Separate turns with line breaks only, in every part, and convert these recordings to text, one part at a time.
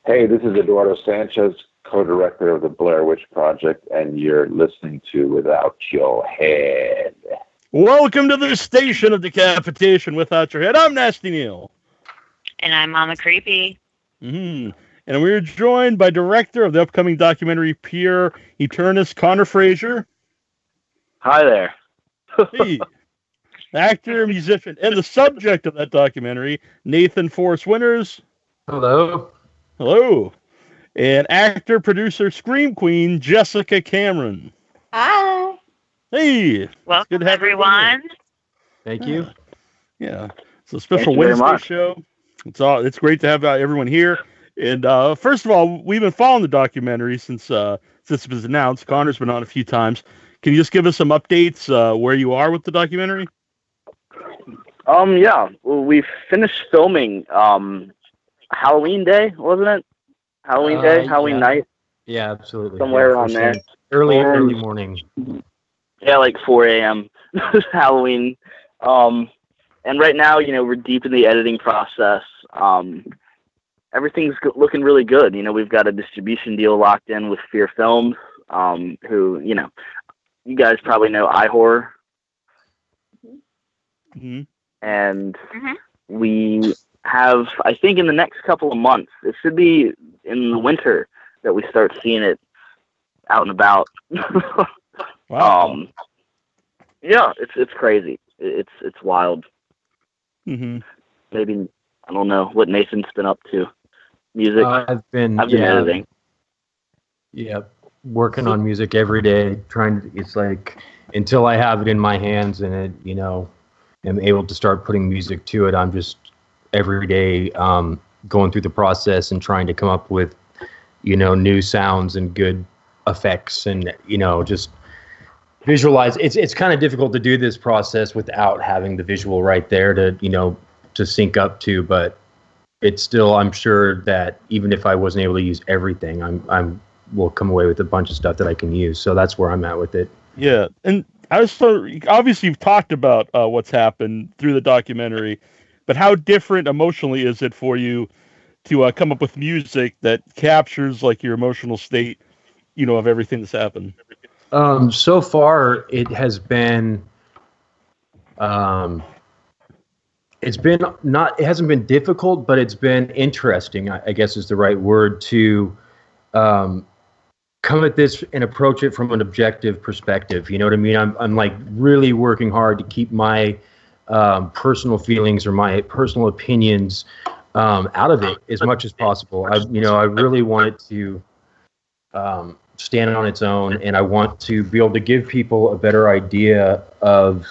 Hey, this is Eduardo Sanchez, co-director of the Blair Witch Project, and you're listening to Without Your Head.
Welcome to the station of decapitation without your head. I'm Nasty Neil.
And I'm Mama Creepy.
And we're joined by director of the upcoming documentary Pure Eternus, Connor Frazier.
Hi there.
Hey. Actor, musician, and the subject of that documentary, Nathan Forrest Winters.
Hello.
Hello. And actor, producer, scream queen, Jessica Cameron.
Hi.
Hey.
Welcome, everyone.
Thank you.
Yeah. It's a special Wednesday show. It's great to have everyone here. And first of all, we've been following the documentary since it was announced. Connor's been on a few times. Can you just give us some updates where you are with the documentary?
Yeah. Well, we finished filming Halloween Day, wasn't it? Halloween Day, Halloween night.
Yeah, absolutely.
Somewhere around there.
Early morning.
Yeah, like 4 a.m. Halloween. And right now, we're deep in the editing process. Everything's looking really good. We've got a distribution deal locked in with Fear Films, who, you guys probably know iHorror.
Mm-hmm.
And we have, I think in the next couple of months, it should be in the winter that we start seeing it out and about.
Wow.
Yeah, it's crazy. It's wild.
Mm-hmm.
Maybe, I don't know what Nathan's been up to. Music.
I've been
editing.
Yeah, working on music every day. It's like until I have it in my hands and it, am able to start putting music to it. I'm just every day going through the process and trying to come up with, new sounds and good effects and, just visualize. It's kind of difficult to do this process without having the visual right there to sync up to, but it's still, I'm sure that even if I wasn't able to use everything, will come away with a bunch of stuff that I can use. So that's where I'm at with it.
Yeah. And obviously you've talked about what's happened through the documentary, but how different emotionally is it for you to come up with music that captures like your emotional state, of everything that's happened?
So far it has been, it hasn't been difficult, but it's been interesting, I guess is the right word, to come at this and approach it from an objective perspective. You know what I mean? I'm like really working hard to keep my personal feelings or my personal opinions out of it as much as possible. I really want it to stand on its own, and I want to be able to give people a better idea of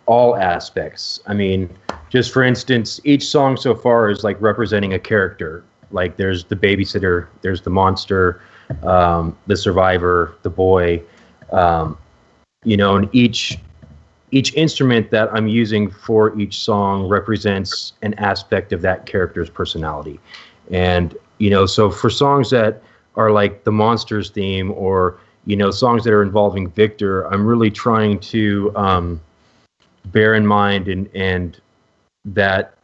all aspects. I mean, just for instance, each song so far is like representing a character. Like there's the babysitter, there's the monster, the survivor, the boy, and each instrument that I'm using for each song represents an aspect of that character's personality. And, so for songs that are like the monsters theme or, songs that are involving Victor, I'm really trying to bear in mind and that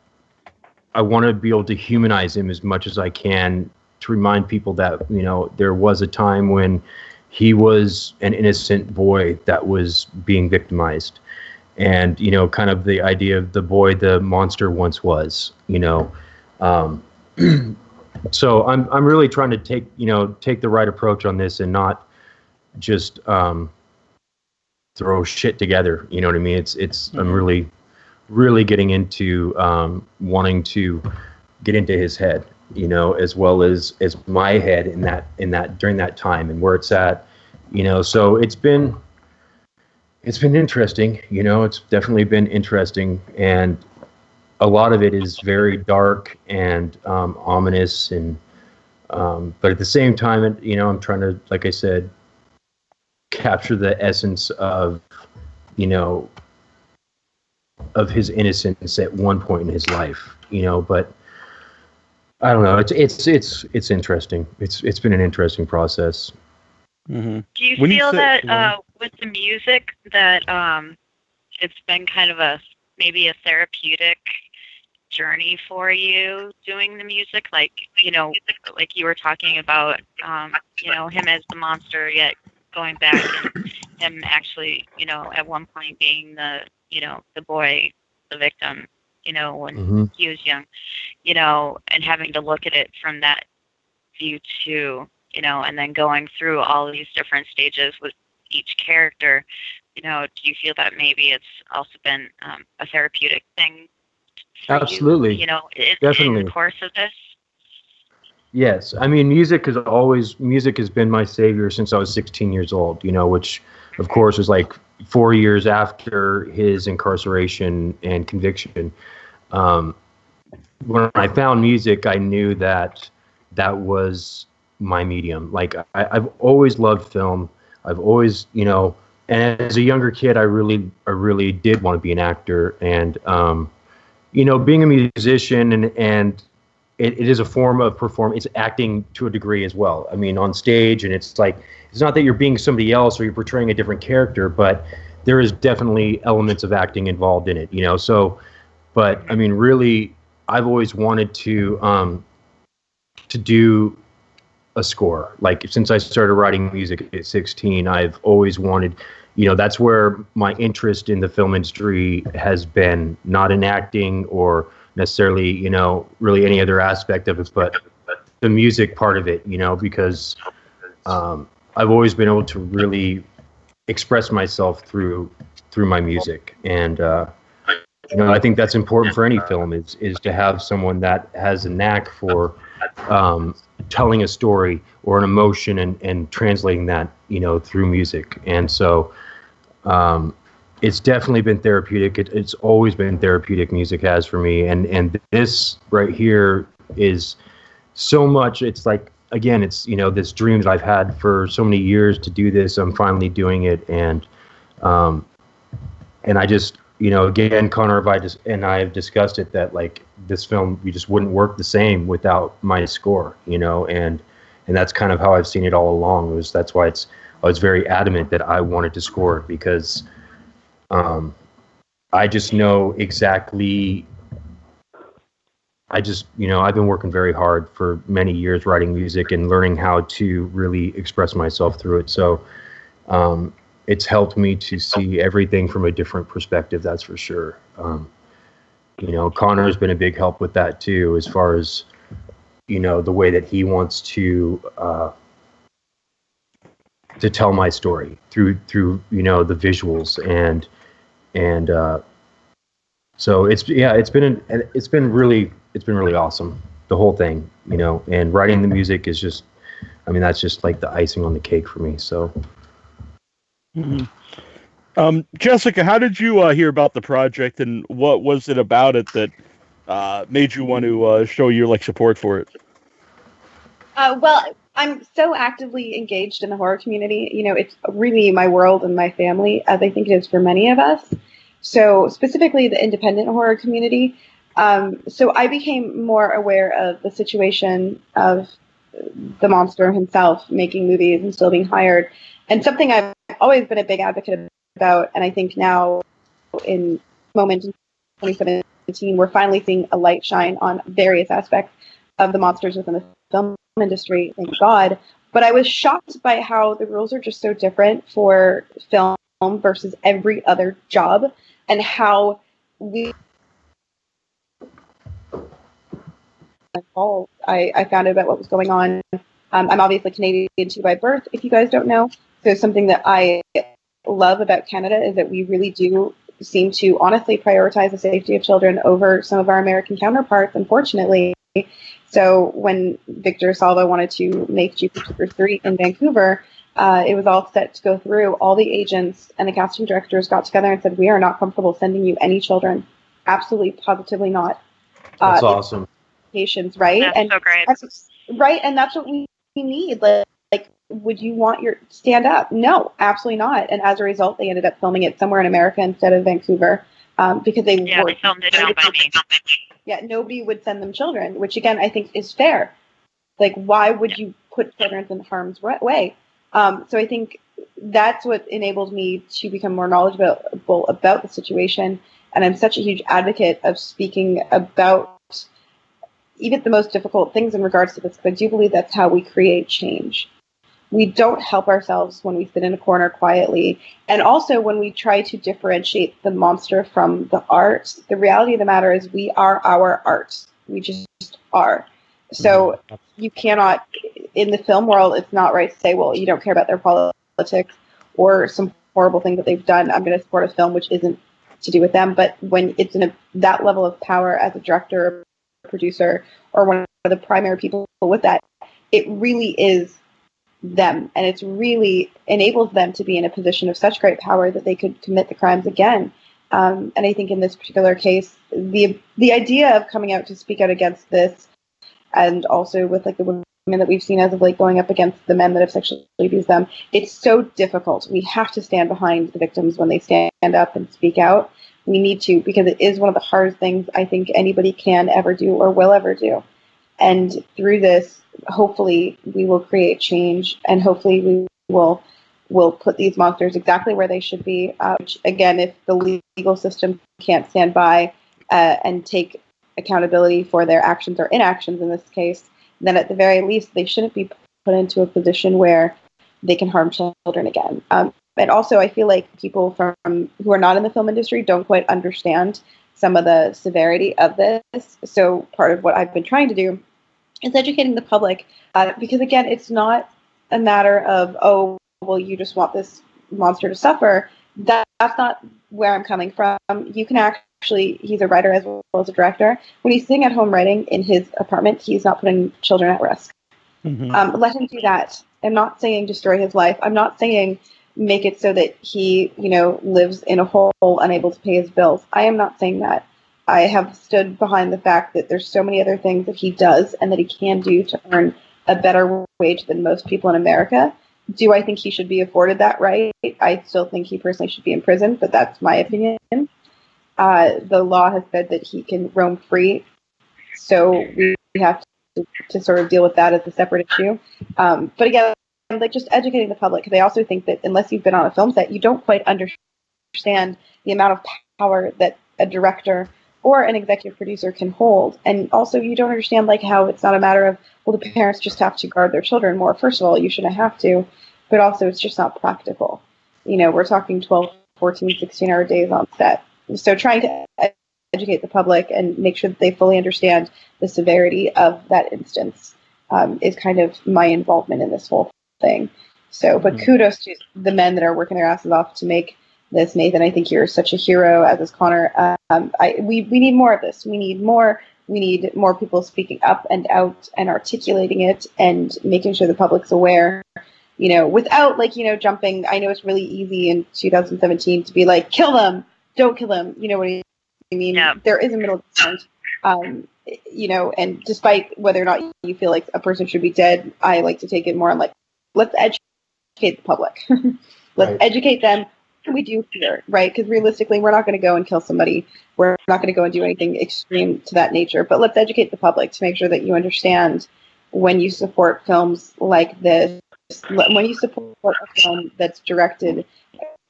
I want to be able to humanize him as much as I can, to remind people that, there was a time when he was an innocent boy that was being victimized. And, kind of the idea of the boy the monster once was, So I'm really trying to take the right approach on this and not just throw shit together. You know what I mean? I'm really getting into wanting to get into his head, as well as my head in that during that time and where it's at, so it's been interesting, it's definitely been interesting. And a lot of it is very dark and ominous and, but at the same time, I'm trying to, like I said, capture the essence of, of his innocence at one point in his life, but I don't know. It's interesting. It's been an interesting process.
Mm-hmm.
Do you feel that with the music that it's been kind of maybe a therapeutic journey for you doing the music? Like, like you were talking about, him as the monster, yet going back and him actually, at one point being the boy, the victim, when he was young, and having to look at it from that view too, and then going through all these different stages with each character, do you feel that maybe it's also been a therapeutic thing for
Absolutely.
you,
Definitely.
in the course of this?
Yes. I mean, music has been my savior since I was 16 years old, which of course was like 4 years after his incarceration and conviction. When I found music, I knew that was my medium. Like I've always loved film. I've always, and as a younger kid, I really did want to be an actor. And, being a musician and it is a form of it's acting to a degree as well. I mean, on stage, and it's like, it's not that you're being somebody else or you're portraying a different character, but there is definitely elements of acting involved in it, so, but I mean, really, I've always wanted to do a score. Like, since I started writing music at 16, I've always wanted, that's where my interest in the film industry has been, not in acting or necessarily, really any other aspect of it, but the music part of it, because I've always been able to really express myself through my music. And, I think that's important for any film is to have someone that has a knack for telling a story or an emotion and translating that, through music. And so it's definitely been therapeutic. It's always been therapeutic, music has for me. And this right here is so much. It's like, again, it's, this dream that I've had for so many years to do this. I'm finally doing it. And I just, again, Connor, and I have discussed it, that like this film, you just wouldn't work the same without my score, and that's kind of how I've seen it all along. That's why I was very adamant that I wanted to score it, because I just know exactly. I've been working very hard for many years writing music and learning how to really express myself through it. So it's helped me to see everything from a different perspective, that's for sure. Connor has been a big help with that too, as far as, the way that he wants to tell my story through the visuals and so it's been really awesome, the whole thing, and writing the music is just, that's just like the icing on the cake for me. So.
Mm-hmm. Jessica, how did you hear about the project, and what was it about it that made you want to show your support for it?
Well, I'm so actively engaged in the horror community. It's really my world and my family, as I think it is for many of us. So specifically the independent horror community. So I became more aware of the situation of the monster himself making movies and still being hired. And something I've always been a big advocate about, and I think now in moment in 2017, we're finally seeing a light shine on various aspects of the monsters within the film industry, thank God. But I was shocked by how the rules are just so different for film versus every other job, and how I found out about what was going on. I'm obviously Canadian too by birth, if you guys don't know. So something that I love about Canada is that we really do seem to honestly prioritize the safety of children over some of our American counterparts, unfortunately. So when Victor Salva wanted to make Jupiter 3 in Vancouver, it was all set to go through. All the agents and the casting directors got together and said, we are not comfortable sending you any children. Absolutely, positively not.
That's awesome.
Patients, right?
That's so great.
Right, and that's what we need. Like, would you want your stand up? No, absolutely not. And as a result, they ended up filming it somewhere in America instead of Vancouver, because they
filmed it down by me.
Yeah, nobody would send them children, which again I think is fair. Like, why would you put children in harm's way? So I think that's what enabled me to become more knowledgeable about the situation. And I'm such a huge advocate of speaking about even the most difficult things in regards to this, because I do believe that's how we create change. We don't help ourselves when we sit in a corner quietly. And also when we try to differentiate the monster from the art, the reality of the matter is we are our art. We just are. So you cannot, in the film world, it's not right to say, well, you don't care about their politics or some horrible thing that they've done. I'm going to support a film which isn't to do with them. But when it's in that level of power as a director, producer, or one of the primary people with that, it really is them, and it's really enables them to be in a position of such great power that they could commit the crimes again. And I think in this particular case, the idea of coming out to speak out against this, and also with like the women that we've seen as of late going up against the men that have sexually abused them, it's so difficult. We have to stand behind the victims when they stand up and speak out. We need to, because it is one of the hardest things I think anybody can ever do or will ever do. And through this, hopefully we will create change, and hopefully we will put these monsters exactly where they should be. Which, again, if the legal system can't stand by and take accountability for their actions or inactions in this case, then at the very least they shouldn't be put into a position where they can harm children again. And also, I feel like people from who are not in the film industry don't quite understand some of the severity of this. So part of what I've been trying to do is educating the public, because again, it's not a matter of, oh, well, you just want this monster to suffer. That's not where I'm coming from. You can actually, he's a writer as well as a director. When he's sitting at home writing in his apartment, he's not putting children at risk. Mm-hmm. Let him do that. I'm not saying destroy his life. I'm not saying make it so that he, lives in a hole, unable to pay his bills. I am not saying that. I have stood behind the fact that there's so many other things that he does and that he can do to earn a better wage than most people in America. Do I think he should be afforded that right? I still think he personally should be in prison, but that's my opinion. The law has said that he can roam free, so we have to sort of deal with that as a separate issue. But again, like just educating the public, because I also think that unless you've been on a film set, you don't quite understand the amount of power that a director or an executive producer can hold. And also you don't understand like how it's not a matter of, well, the parents just have to guard their children more. First of all, you shouldn't have to, but also it's just not practical. We're talking 12, 14, 16-hour days on set. So trying to educate the public and make sure that they fully understand the severity of that instance is kind of my involvement in this whole thing. So, but kudos to the men that are working their asses off to make this, Nathan. I think you're such a hero, as is Connor. We need more of this. We need more people speaking up and out and articulating it and making sure the public's aware, without jumping. I know it's really easy in 2017 to be like, kill them, don't kill them. You know what I mean? Yeah. There is a middle ground. And despite whether or not you feel like a person should be dead, I like to take it more on like, let's educate the public. Let's educate them. What can we do here, right? Because realistically, we're not going to go and kill somebody. We're not going to go and do anything extreme to that nature. But let's educate the public to make sure that you understand when you support films like this, when you support a film that's directed,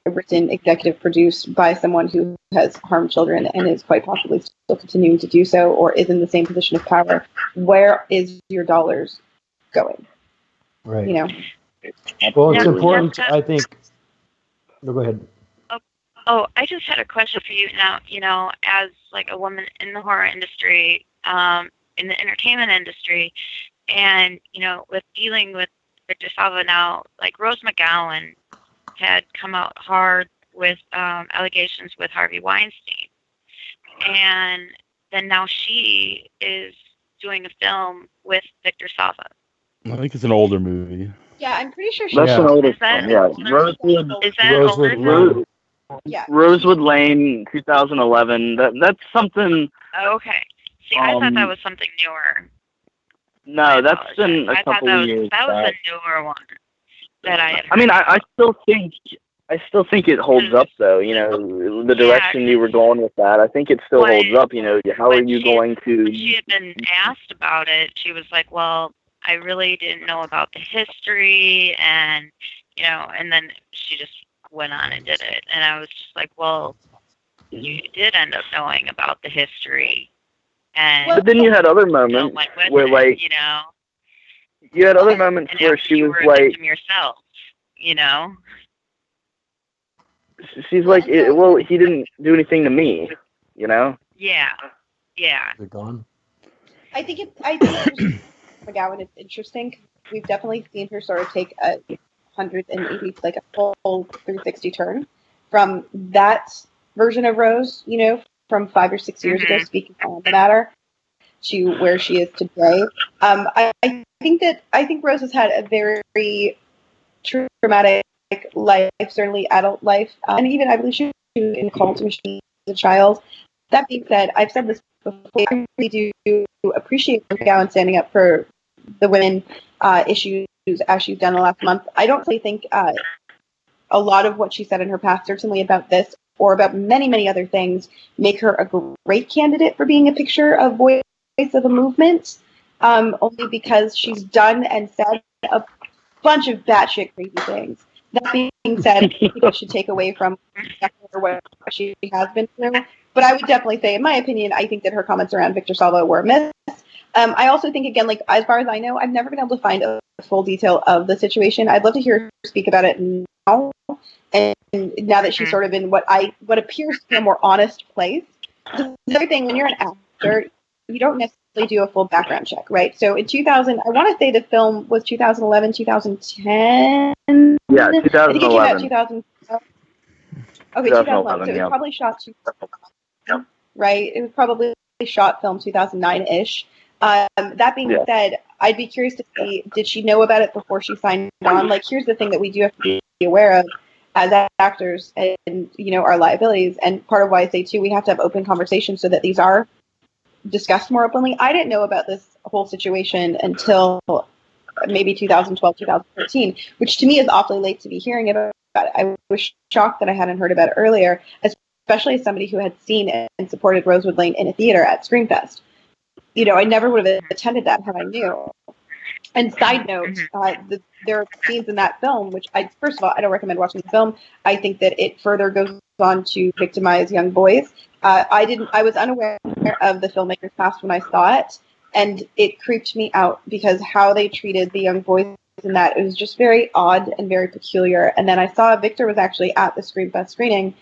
written, executive produced by someone who has harmed children and is quite possibly still continuing to do so, or is in the same position of power, where is your dollars going?
Right. Well, it's important, I think. No, go ahead.
Oh, I just had a question for you now. As like a woman in the horror industry, in the entertainment industry, and with dealing with Victor Salva now, like Rose McGowan had come out hard with allegations with Harvey Weinstein, and then now she is doing a film with Victor Salva.
I think it's an older movie.
Yeah, I'm pretty sure
that's an older film. Yeah, Rosewood Lane, 2011. That's something.
Okay. See, I thought that was something newer.
No, that's been a couple of years.
That was a newer one that I had heard.
I mean, I still think it holds up, though. The direction you were going with that, I think it still holds up. How are you going to?
When she had been asked about it, she was like, "Well, I really didn't know about the history, and and then she just went on and did it, and I was just like, well, you did end up knowing about the history, and
but then you had other moments where you had other moments where she was like
yourself,
she's like, well, he didn't do anything to me,
Yeah.
They're gone.
I think McGowan is interesting. We've definitely seen her sort of take a 180, like a full 360 turn from that version of Rose, from 5 or 6 years ago, speaking on the matter, to where she is today. I think Rose has had a very traumatic life, certainly adult life, and even I believe she was in cult when she was a child. That being said, I've said this before, I really do appreciate McGowan standing up for the women issues as she's done the last month. I don't really think a lot of what she said in her past, certainly about this or about many, many other things, make her a great candidate for being a picture of voice of a movement, only because she's done and said a bunch of batshit crazy things. That being said, people should take away from what she has been through. But I would definitely say, in my opinion, I think that her comments around Victor Salva were a miss. I also think, again, like, as far as I know, I've never been able to find a full detail of the situation. I'd love to hear her speak about it now. And now that she's sort of in what appears to be a more honest place. The other thing, when you're an actor, you don't necessarily do a full background check, right? So in 2000, I want to say the film was 2011, 2010.
Yeah, 2011.
I think it came out 2000. Okay, 2011. So it was probably shot right? It was probably shot film 2009-ish. That being said, I'd be curious to see, did she know about it before she signed on? Like, here's the thing that we do have to be aware of as actors and, our liabilities. And part of why I say, too, we have to have open conversations so that these are discussed more openly. I didn't know about this whole situation until maybe 2012, 2013, which to me is awfully late to be hearing about it. I was shocked that I hadn't heard about it earlier, especially as somebody who had seen and supported Rosewood Lane in a theater at Screamfest. I never would have attended that had I knew. And side note, there are scenes in that film, which first of all, I don't recommend watching the film. I think that it further goes on to victimize young boys. I was unaware of the filmmaker's past when I saw it, and it creeped me out because how they treated the young boys in that, it was just very odd and very peculiar. And then I saw Victor was actually at the Screamfest screening,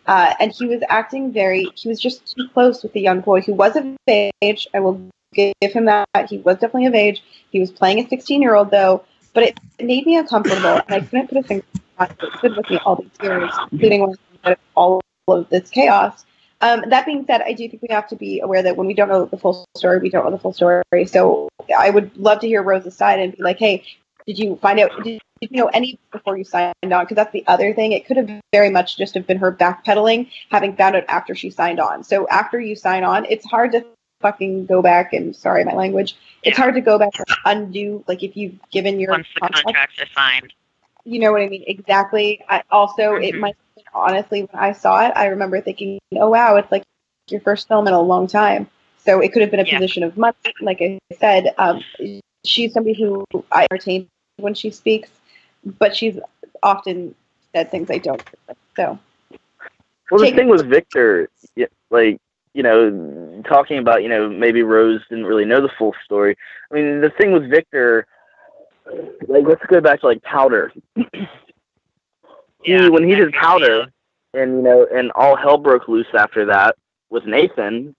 and he was just too close with the young boy who was of age. I will give him that. He was definitely of age. He was playing a 16-year-old, though, but it made me uncomfortable, and I couldn't put a finger on it. It stood with me all these years, including all of this chaos. That being said, I do think we have to be aware that when we don't know the full story, we don't know the full story. So I would love to hear Rose's side and be like, hey, did you find out, did you know any before you signed on? Because that's the other thing. It could have very much just have been her backpedaling, having found out after she signed on. So after you sign on, it's hard to fucking go back and, sorry, my language, it's hard to go back and undo, like, if you've given your
once the contracts are signed.
You know what I mean? Exactly. It might, honestly, when I saw it, I remember thinking, oh, wow, it's like your first film in a long time. So it could have been a position of months. Like I said, she's somebody who I entertain when she speaks, but she's often said things I don't. So.
Well, the thing with Victor, like, talking about, maybe Rose didn't really know the full story. I mean, the thing with Victor, like, let's go back to, like, Powder. When he did Powder, and, and all hell broke loose after that with Nathan,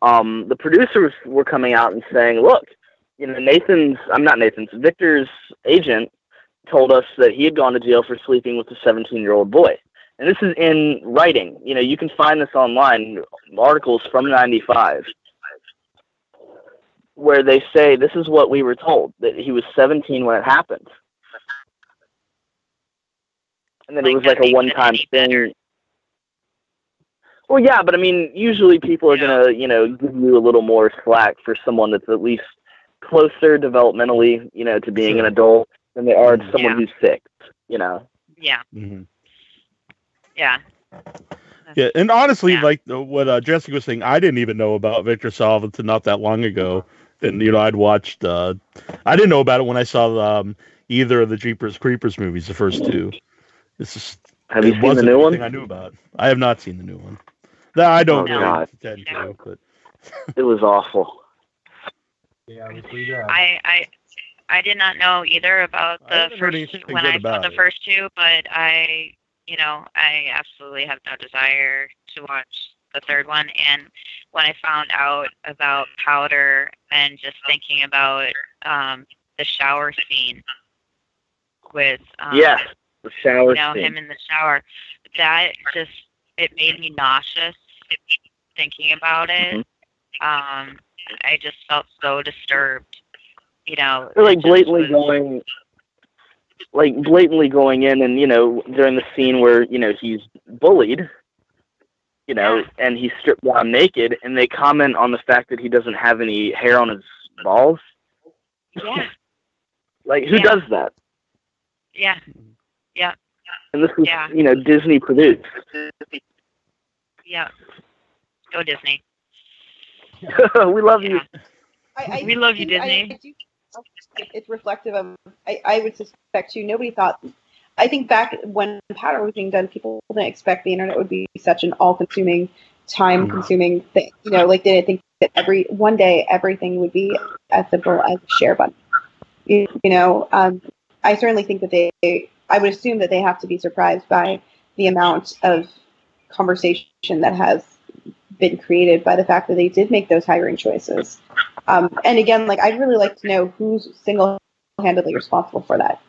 the producers were coming out and saying, look, Victor's agent told us that he had gone to jail for sleeping with a 17-year-old boy. And this is in writing. You can find this online, articles from 95, where they say this is what we were told, that he was 17 when it happened. And then it was like a one-time thing. Well, yeah, but I mean, usually people are going to, give you a little more slack for someone that's at least closer developmentally, to being an adult than they are to someone who's 6,
Yeah.
Mm-hmm.
Yeah.
Yeah, and honestly, like what Jessica was saying, I didn't even know about Victor Salva until not that long ago. And I'd watched. I didn't know about it when I saw either of the Jeepers Creepers movies, the first two. It's just.
Have you seen the new one?
I knew about. I have not seen the new one. That I don't
really
intend to, but
it was awful.
Yeah, it was pretty bad.
I did not know either about the first when I saw the first two, but I absolutely have no desire to watch the third one. And when I found out about Powder and just thinking about the shower scene with
yes, the shower scene.
Him in the shower, that just it made me nauseous thinking about it.
Mm-hmm.
I just felt so disturbed.
They're blatantly going in and, during the scene where, he's bullied, and he's stripped down naked, and they comment on the fact that he doesn't have any hair on his balls.
Yeah.
Who does that?
Yeah. Yeah.
And this is, Disney produced.
Yeah. Go Disney.
We love you.
We love you, Disney.
It's reflective of, I would suspect too, nobody thought, I think back when Powder was being done, people didn't expect the internet would be such an all-consuming, time-consuming thing. They didn't think that one day everything would be as simple as a share button. I certainly think that I would assume that they have to be surprised by the amount of conversation that has been created by the fact that they did make those hiring choices. And again, I'd really like to know who's single-handedly responsible for that.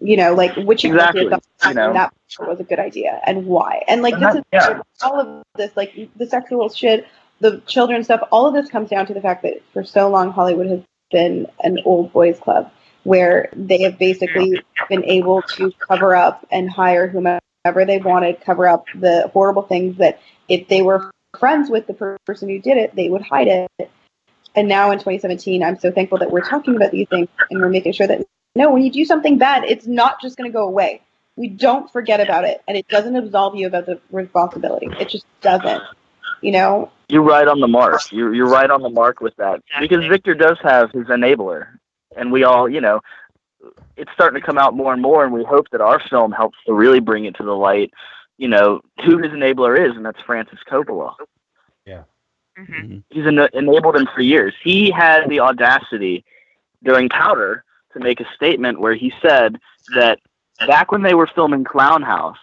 Which
exactly
that was a good idea and why. And this is all of this, the sexual shit, the children stuff. All of this comes down to the fact that for so long Hollywood has been an old boys club where they have basically been able to cover up and hire whomever they wanted, cover up the horrible things that if they were friends with the person who did it, they would hide it. And now in 2017, I'm so thankful that we're talking about these things and we're making sure that, no, when you do something bad, it's not just going to go away. We don't forget about it, and it doesn't absolve you of the responsibility. It just doesn't, You're
right on the mark. You're right on the mark with that. Because Victor does have his enabler, and we all, it's starting to come out more and more, and we hope that our film helps to really bring it to the light, who his enabler is, and that's Francis Coppola.
Yeah.
Mm-hmm.
He's enabled him for years. He had the audacity during Powder to make a statement where he said that back when they were filming Clown House,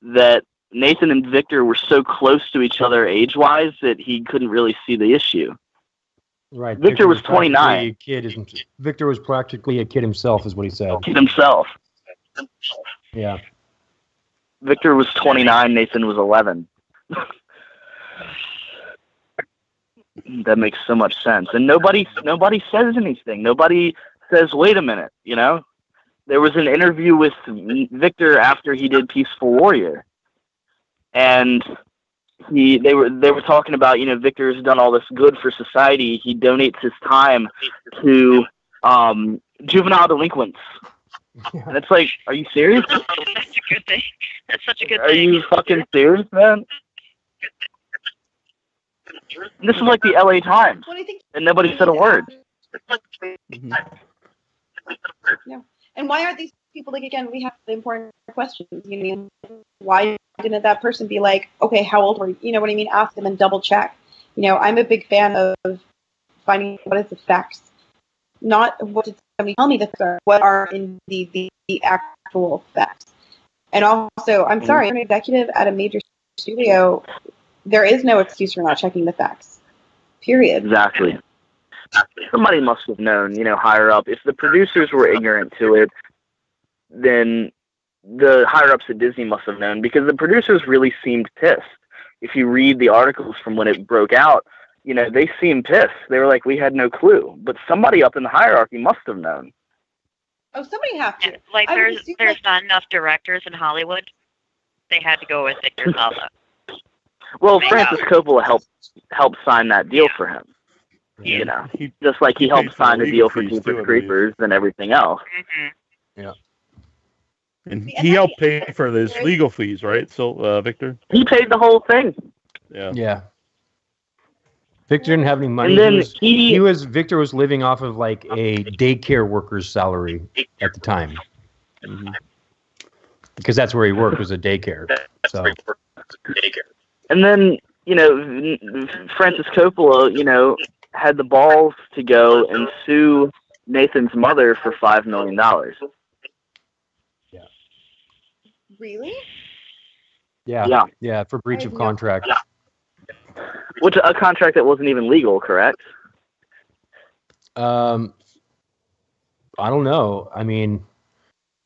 that Nathan and Victor were so close to each other age-wise that he couldn't really see the issue.
Right.
Victor was 29.
Victor was practically a kid himself, is what he said.
Kid himself.
Yeah.
Victor was 29. Nathan was 11. That makes so much sense. And nobody says anything. Nobody says, wait a minute, There was an interview with Victor after he did Peaceful Warrior. And they were talking about, Victor has done all this good for society. He donates his time to juvenile delinquents. And it's like, are you serious?
That's a good thing. That's such a good thing.
Are you fucking serious, man? This is like the LA Times, and nobody said a word.
Yeah. And why aren't these people, again, we have the important questions, why didn't that person be like, okay, how old were you? You know what I mean? Ask them and double check. I'm a big fan of finding what is the facts. Not what did somebody tell me the facts are, what are in the actual facts. And also, I'm sorry, I'm an executive at a major studio. There is no excuse for not checking the facts. Period.
Exactly. Somebody must have known, higher up. If the producers were ignorant to it, then the higher ups at Disney must have known, because the producers really seemed pissed. If you read the articles from when it broke out, they seemed pissed. They were like, we had no clue. But somebody up in the hierarchy must have known.
Oh, somebody have to.
There's not enough directors in Hollywood. They had to go with Victor Salva.
Well, Francis Coppola helped sign that deal for him.
Yeah.
Just like he helped sign a deal for Jeepers Creepers and everything else.
Mm-hmm.
Yeah.
And he helped pay for his legal fees, right? So, Victor?
He paid the whole thing.
Yeah.
Yeah. Victor didn't have any money.
And then
Victor was living off of like a daycare worker's salary at the time. Mm-hmm. Because that's where he worked, was a daycare. So.
And then, Francis Coppola, had the balls to go and sue Nathan's mother for $5 million.
Yeah.
Really?
Yeah, for breach of contract.
Which a contract that wasn't even legal, correct?
I don't know. I mean,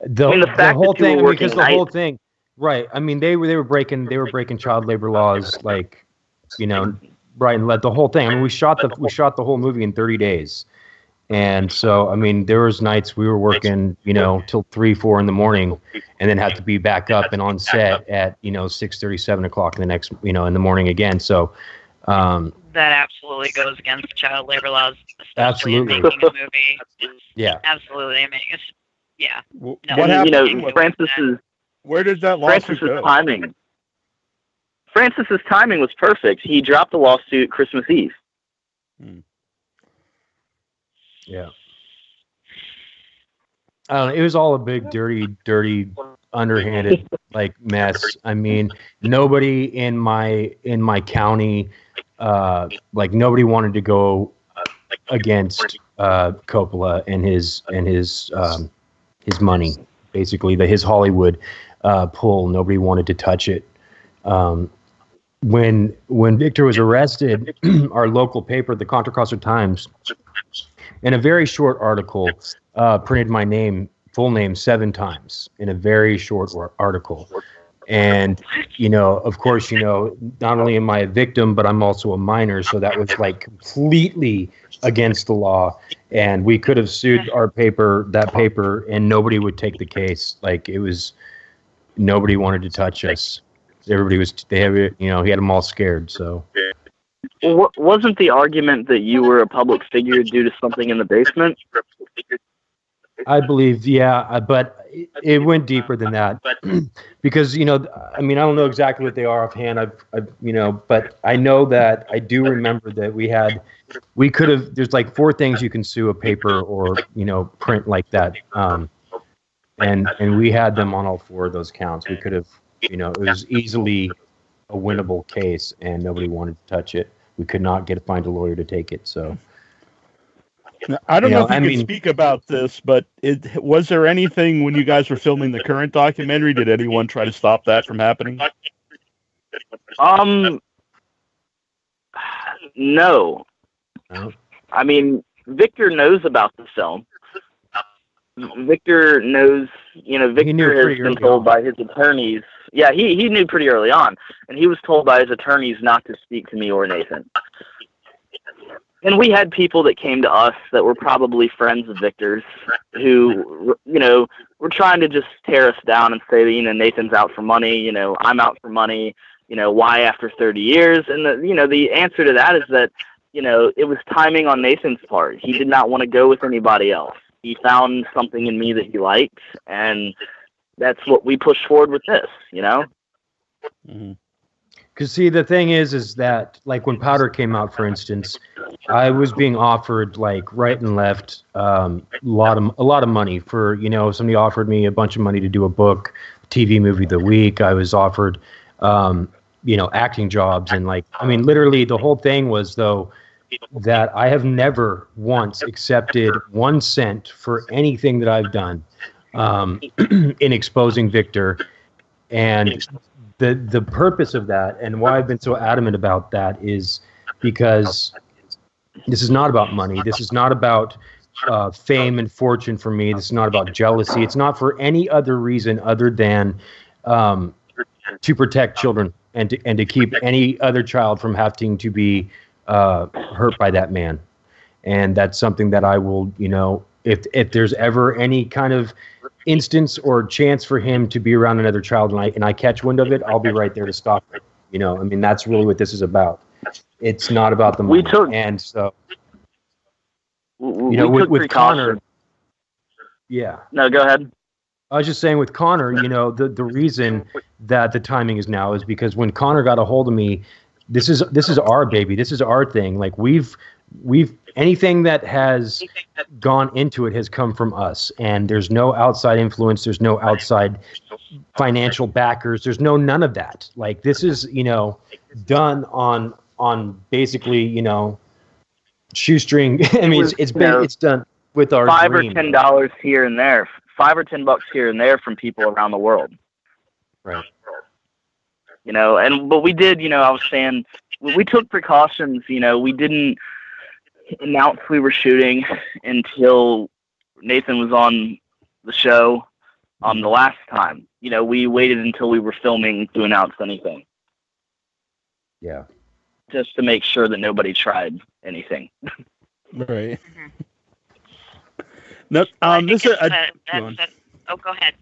the whole thing, because the whole thing, right? I mean, they were breaking child labor laws, like, right and left. The whole thing. I mean, we shot the whole movie in 30 days, and so I mean, there was nights we were working, till 3-4 in the morning, and then had to be back up and on set at 6:30, 7 o'clock the next in the morning again. So.
That absolutely goes against child labor laws, especially
absolutely.
in making a movie.
Yeah.
Absolutely. I mean, yeah.
No. What happened?
Francis's.
Where did that lawsuit go?
Francis's timing was perfect. He dropped the lawsuit Christmas Eve.
Yeah. It was all a big, dirty, underhanded mess. I mean, nobody in my county, nobody wanted to go against Coppola and his money, basically his Hollywood pull. Nobody wanted to touch it. When Victor was arrested, our local paper, the Contra Costa Times, in a very short article, printed my full name 7 times in a very short article. And, of course, not only am I a victim, but I'm also a minor. So that was completely against the law. And we could have sued that paper, and nobody would take the case. Nobody wanted to touch us. Everybody he had them all scared. So.
Well, wasn't the argument that you were a public figure due to something in the basement?
I believe, yeah, but it went deeper than that because, I mean, I don't know exactly what they are offhand. But I know that I do remember that we could have, there's 4 things you can sue a paper or, print like that. And we had them on all 4 of those counts. We could have, it was easily a winnable case and nobody wanted to touch it. We could not find a lawyer to take it. So.
I don't know if you can speak about this, but was there anything when you guys were filming the current documentary? Did anyone try to stop that from happening?
No. I mean, Victor knows about the film. Victor knows, Victor has been told by his attorneys. Yeah, he knew pretty early on, and he was told by his attorneys not to speak to me or Nathan. And we had people that came to us that were probably friends of Victor's who, were trying to just tear us down and say that, Nathan's out for money, I'm out for money, why after 30 years? And, the answer to that is that, it was timing on Nathan's part. He did not want to go with anybody else. He found something in me that he liked, and that's what we pushed forward with this,
Mm-hmm. Because see, the thing is that when Powder came out, for instance, I was being offered right and left a lot of money for somebody offered me a bunch of money to do a book, TV movie of the week. I was offered acting jobs and literally the whole thing was though that I have never once accepted 1 cent for anything that I've done in exposing Victor. And the purpose of that and why I've been so adamant about that is because this is not about money. This is not about fame and fortune for me. This is not about jealousy. It's not for any other reason other than to protect children and to keep any other child from having to be hurt by that man. And that's something that I will, if there's ever any kind of instance or chance for him to be around another child and I catch wind of it, I'll be right there to stop it. That's really what this is about. It's not about the money. With Connor. Yeah.
No, go ahead.
I was just saying with Connor, the reason that the timing is now is because when Connor got a hold of me, this is our baby. This is our thing. Like we've anything that has gone into it has come from us, and there's no outside influence. There's no outside financial backers. There's none of that. Like this is, done on basically, shoestring. I mean, it's done with our
$5
dream.
or $10 here and there, $5 or $10 here and there from people around the world.
Right.
But we did, I was saying, we took precautions. We didn't announce we were shooting until Nathan was on the show the last time. We waited until we were filming to announce anything.
Yeah.
Just to make sure that nobody tried anything.
Right.
Well,
this is
go ahead.
No,
go ahead.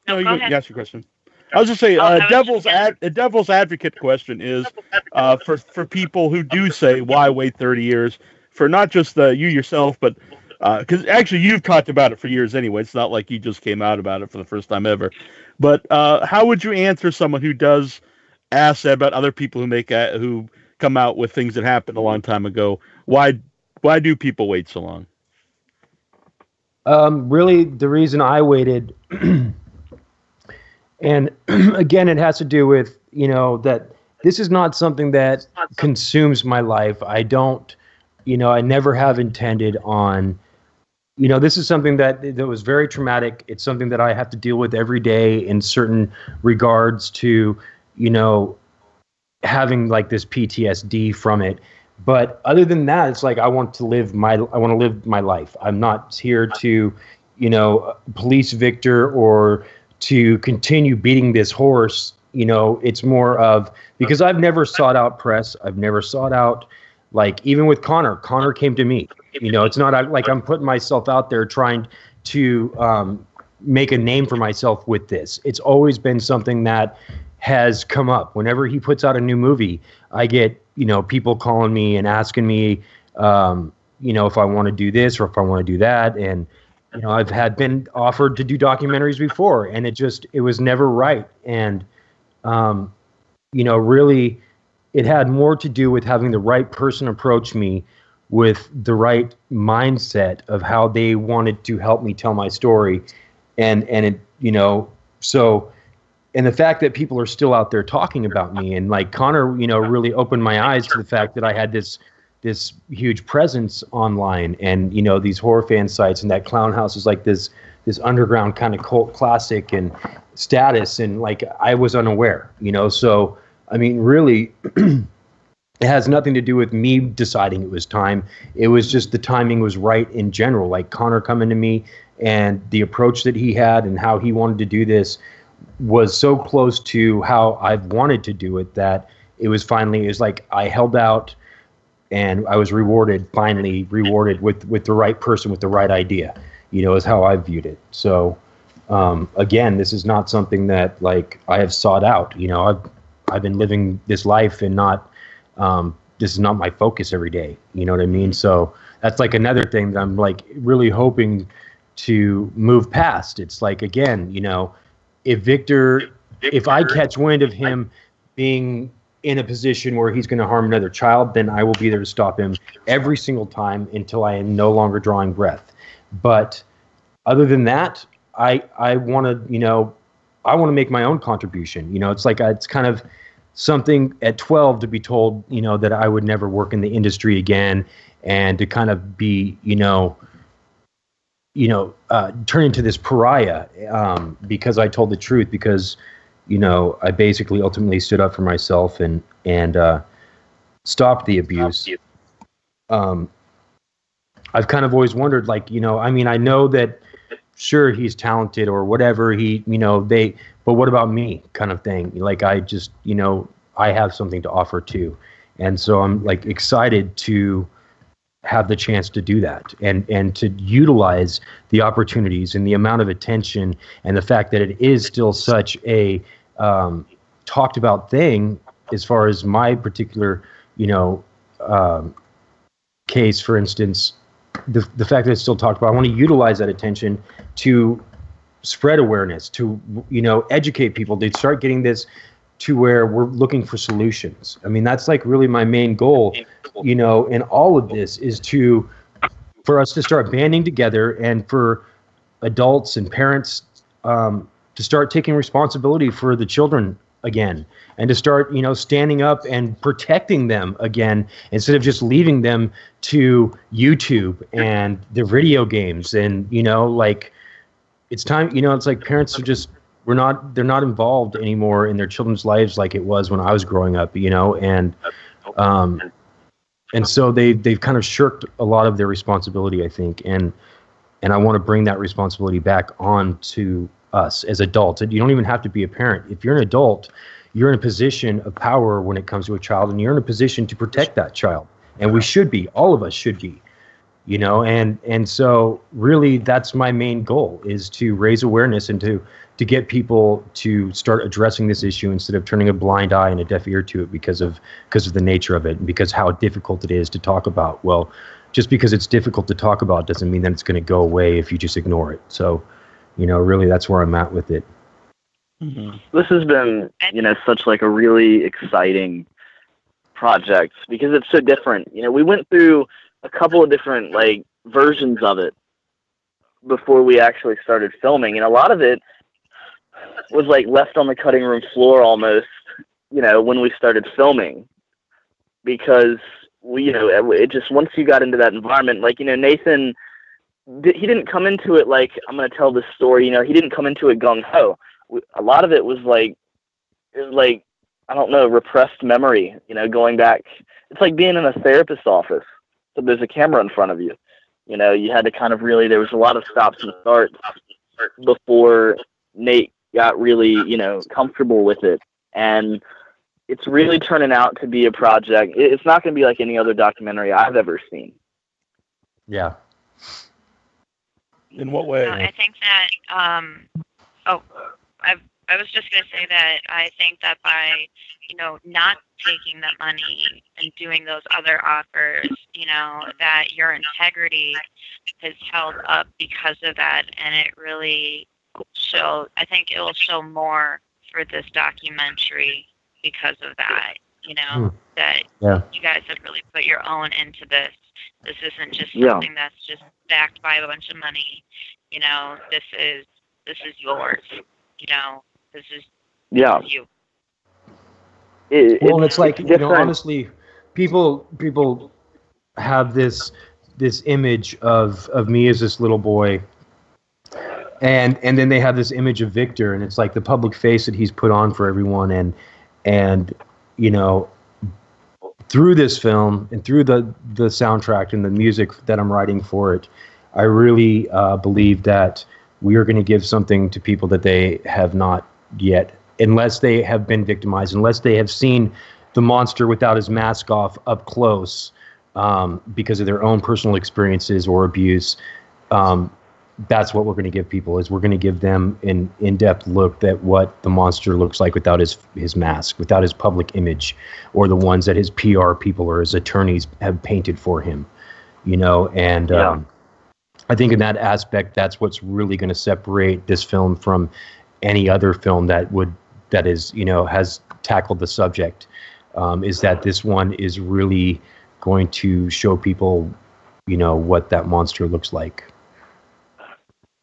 You ask your question. I was just saying, the devil's advocate question is for people who do say, why wait 30 years? For not just you yourself, but because actually you've talked about it for years anyway. It's not like you just came out about it for the first time ever. But how would you answer someone who does ask about other people who come out with things that happened a long time ago? Why do people wait so long?
Really, the reason I waited, and again, it has to do with, that this is not something that consumes my life. I don't, I never have intended on, this is something that was very traumatic. It's something that I have to deal with every day in certain regards to, having like this PTSD from it. But other than that, it's like I want to live my life. I'm not here to, police Victor or to continue beating this horse. It's more of, because I've never sought out press. I've never sought out, like, even with Connor came to me. It's not like I'm putting myself out there trying to make a name for myself with this. It's always been something that has come up. Whenever he puts out a new movie, I get, people calling me and asking me, if I want to do this or if I want to do that. And, I've been offered to do documentaries before, and it was never right. And, really, it had more to do with having the right person approach me with the right mindset of how they wanted to help me tell my story. And it, so, and the fact that people are still out there talking about me, and like Connor, really opened my eyes to the fact that I had this huge presence online, and these horror fan sites, and that Clown House is like this underground kind of cult classic and status, and like I was unaware, So I mean, really, it has nothing to do with me deciding it was time. It was just the timing was right in general. Like Connor coming to me, and the approach that he had and how he wanted to do this was so close to how I've wanted to do it that it was like I held out, and I was finally rewarded with the right person with the right idea, is how I viewed it. So, again, this is not something that like I have sought out. I've been living this life, and not, this is not my focus every day. You know what I mean? So that's like another thing that I'm like really hoping to move past. It's like, again, if I catch wind of him being in a position where he's going to harm another child, then I will be there to stop him every single time until I am no longer drawing breath. But other than that, I want to make my own contribution. It's like it's kind of something at 12 to be told, that I would never work in the industry again, and to kind of be, turn into this pariah because I told the truth, because, I basically ultimately stood up for myself and stopped the abuse. I've kind of always wondered, like, I know that sure, he's talented or whatever, but what about me, kind of thing. Like, I just, I have something to offer too. And so I'm like excited to have the chance to do that, and to utilize the opportunities and the amount of attention, and the fact that it is still such a talked about thing as far as my particular, case, for instance, the fact that it's still talked about. I want to utilize that attention to spread awareness, to, educate people, to start getting this to where we're looking for solutions. I mean, that's like really my main goal, you know, in all of this is for us to start banding together and for adults and parents to start taking responsibility for the children again, and to start, you know, standing up and protecting them again, instead of just leaving them to YouTube and their video games. And, you know, like, it's time, you know, it's like parents are just, they're not involved anymore in their children's lives like it was when I was growing up, you know, and so they've kind of shirked a lot of their responsibility, I think, and I want to bring that responsibility back on to us as adults. And you don't even have to be a parent. If you're an adult, you're in a position of power when it comes to a child, and you're in a position to protect that child. And we should be, all of us should be, you know, and so really that's my main goal, is to raise awareness and to get people to start addressing this issue instead of turning a blind eye and a deaf ear to it because of the nature of it, and because how difficult it is to talk about. Well, just because it's difficult to talk about doesn't mean that it's going to go away if you just ignore it. So, you know, really that's where I'm at with it.
Mm-hmm. This has been, you know, such like a really exciting project because it's so different. You know, we went through a couple of different like versions of it before we actually started filming, and a lot of it was like left on the cutting room floor almost, you know, when we started filming, because we, you know, it just, once you got into that environment, like, you know, Nathan, he didn't come into it like, I'm going to tell this story, you know, he didn't come into it gung-ho. A lot of it was like, I don't know, repressed memory, you know, going back. It's like being in a therapist's office. So there's a camera in front of you. You know, you had to kind of really, there was a lot of stops and starts before Nate got really, you know, comfortable with it. And it's really turning out to be a project. It's not going to be like any other documentary I've ever seen.
Yeah.
In what way?
No, I think that, I was just going to say that I think that by, you know, not taking that money and doing those other offers, you know, that your integrity has held up because of that. And it really I think it will show more for this documentary because of that, you know, that you guys have really put your own into this. This isn't just something that's just backed by a bunch of money. You know, this is yours. You know, this is you.
It's like, you know, honestly, people have this image of me as this little boy, and then they have this image of Victor, and it's like the public face that he's put on for everyone, and you know, through this film and through the soundtrack and the music that I'm writing for it, I really believe that we are going to give something to people that they have not yet, unless they have been victimized, unless they have seen the monster without his mask off up close because of their own personal experiences or abuse. That's what we're going to give people, is we're going to give them an in-depth look at what the monster looks like without his mask, without his public image, or the ones that his PR people or his attorneys have painted for him, you know, and I think in that aspect, that's what's really going to separate this film from any other film that is, you know, has tackled the subject, is that this one is really going to show people, you know, what that monster looks like.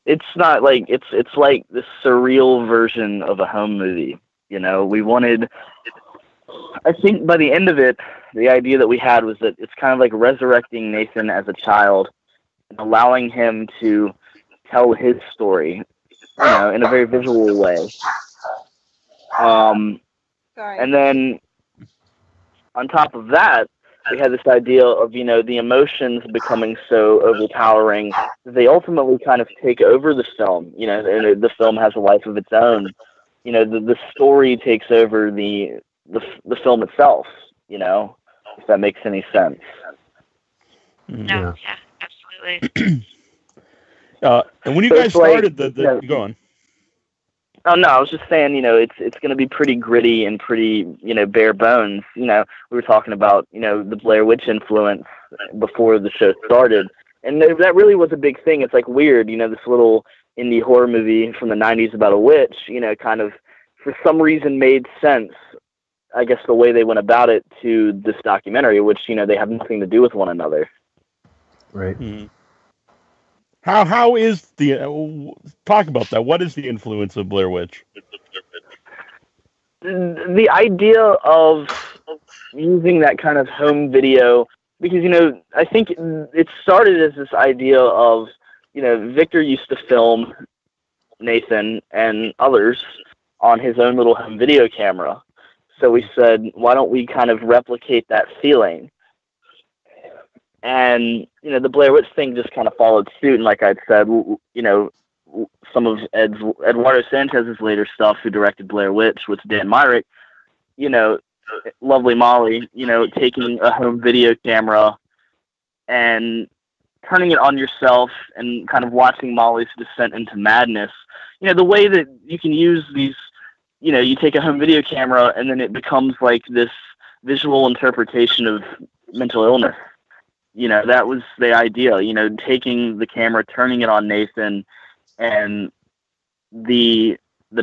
It's not like, it's like this surreal version of a home movie. You know, we wanted, I think by the end of it, the idea that we had was that it's kind of like resurrecting Nathan as a child and allowing him to tell his story, you know, in a very visual way. And then on top of that, we had this idea of, you know, the emotions becoming so overpowering that they ultimately kind of take over the film, you know, and the film has a life of its own. You know, the story takes over the film itself, you know, if that makes any sense.
No, yeah, absolutely.
And when you guys started go on.
Oh no, I was just saying, you know, it's going to be pretty gritty and pretty, you know, bare bones. You know, we were talking about, you know, the Blair Witch influence before the show started, and that really was a big thing. It's like weird, you know, this little indie horror movie from the 90s about a witch, you know, kind of for some reason made sense, I guess, the way they went about it to this documentary, which, they have nothing to do with one another.
Right.
Mm-hmm. How is the talk about that? What is the influence of Blair Witch?
The idea of using that kind of home video, because I think it started as this idea of Victor used to film Nathan and others on his own little home video camera. So we said, why don't we kind of replicate that feeling? And, the Blair Witch thing just kind of followed suit. And like I'd said, some of Eduardo Sanchez's later stuff, who directed Blair Witch with Dan Myrick, lovely Molly, taking a home video camera and turning it on yourself and kind of watching Molly's descent into madness. The way that you can use these, you take a home video camera and then it becomes like this visual interpretation of mental illness. That was the idea, taking the camera, turning it on Nathan, and the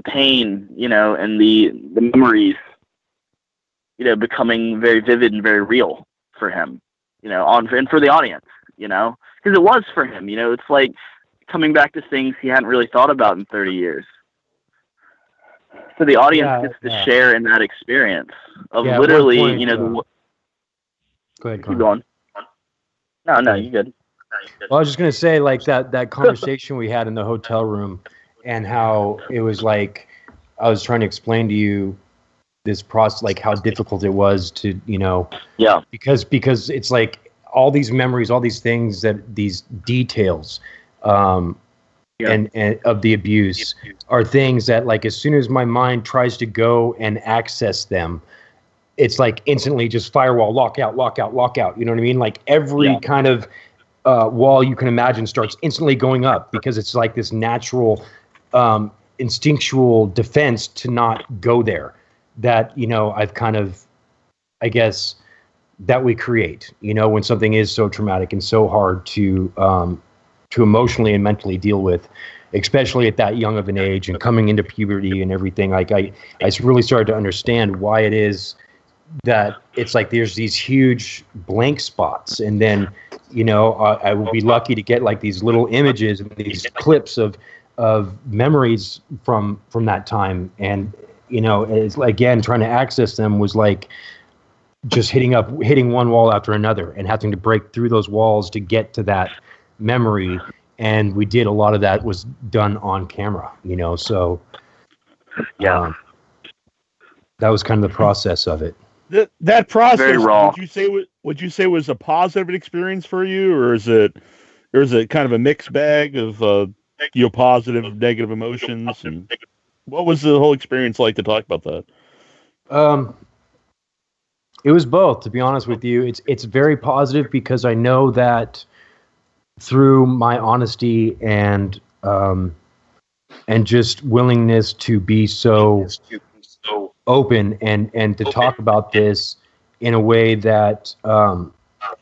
pain, and the memories, becoming very vivid and very real for him, and for the audience, because it was for him, it's like coming back to things he hadn't really thought about in 30 years. So the audience gets to share in that experience of literally,
Go ahead,
keep going. No, you're good.
Well, I was just going to say, like, that conversation we had in the hotel room, and how it was like, I was trying to explain to you this process, like how difficult it was to, because it's like all these memories, all these things, that these details, and of the abuse are things that, like, as soon as my mind tries to go and access them, it's like instantly just firewall, lockout. You know what I mean? Like every kind of wall you can imagine starts instantly going up, because it's like this natural, instinctual defense to not go there. That, I've kind of, I guess, that we create, when something is so traumatic and so hard to emotionally and mentally deal with, especially at that young of an age and coming into puberty and everything. Like I really started to understand why it is that it's like there's these huge blank spots, and then I will be lucky to get like these little images and these clips of memories from that time, and it's like, again, trying to access them was like just hitting one wall after another and having to break through those walls to get to that memory. And we did a lot of that was done on camera, so that was kind of the process of it.
That process,
very raw.
Would you say was a positive experience for you, or is it kind of a mixed bag of positive, negative emotions? And what was the whole experience like to talk about that?
It was both, to be honest with you. It's very positive, because I know that through my honesty and just willingness to be so open and to talk about this in a way that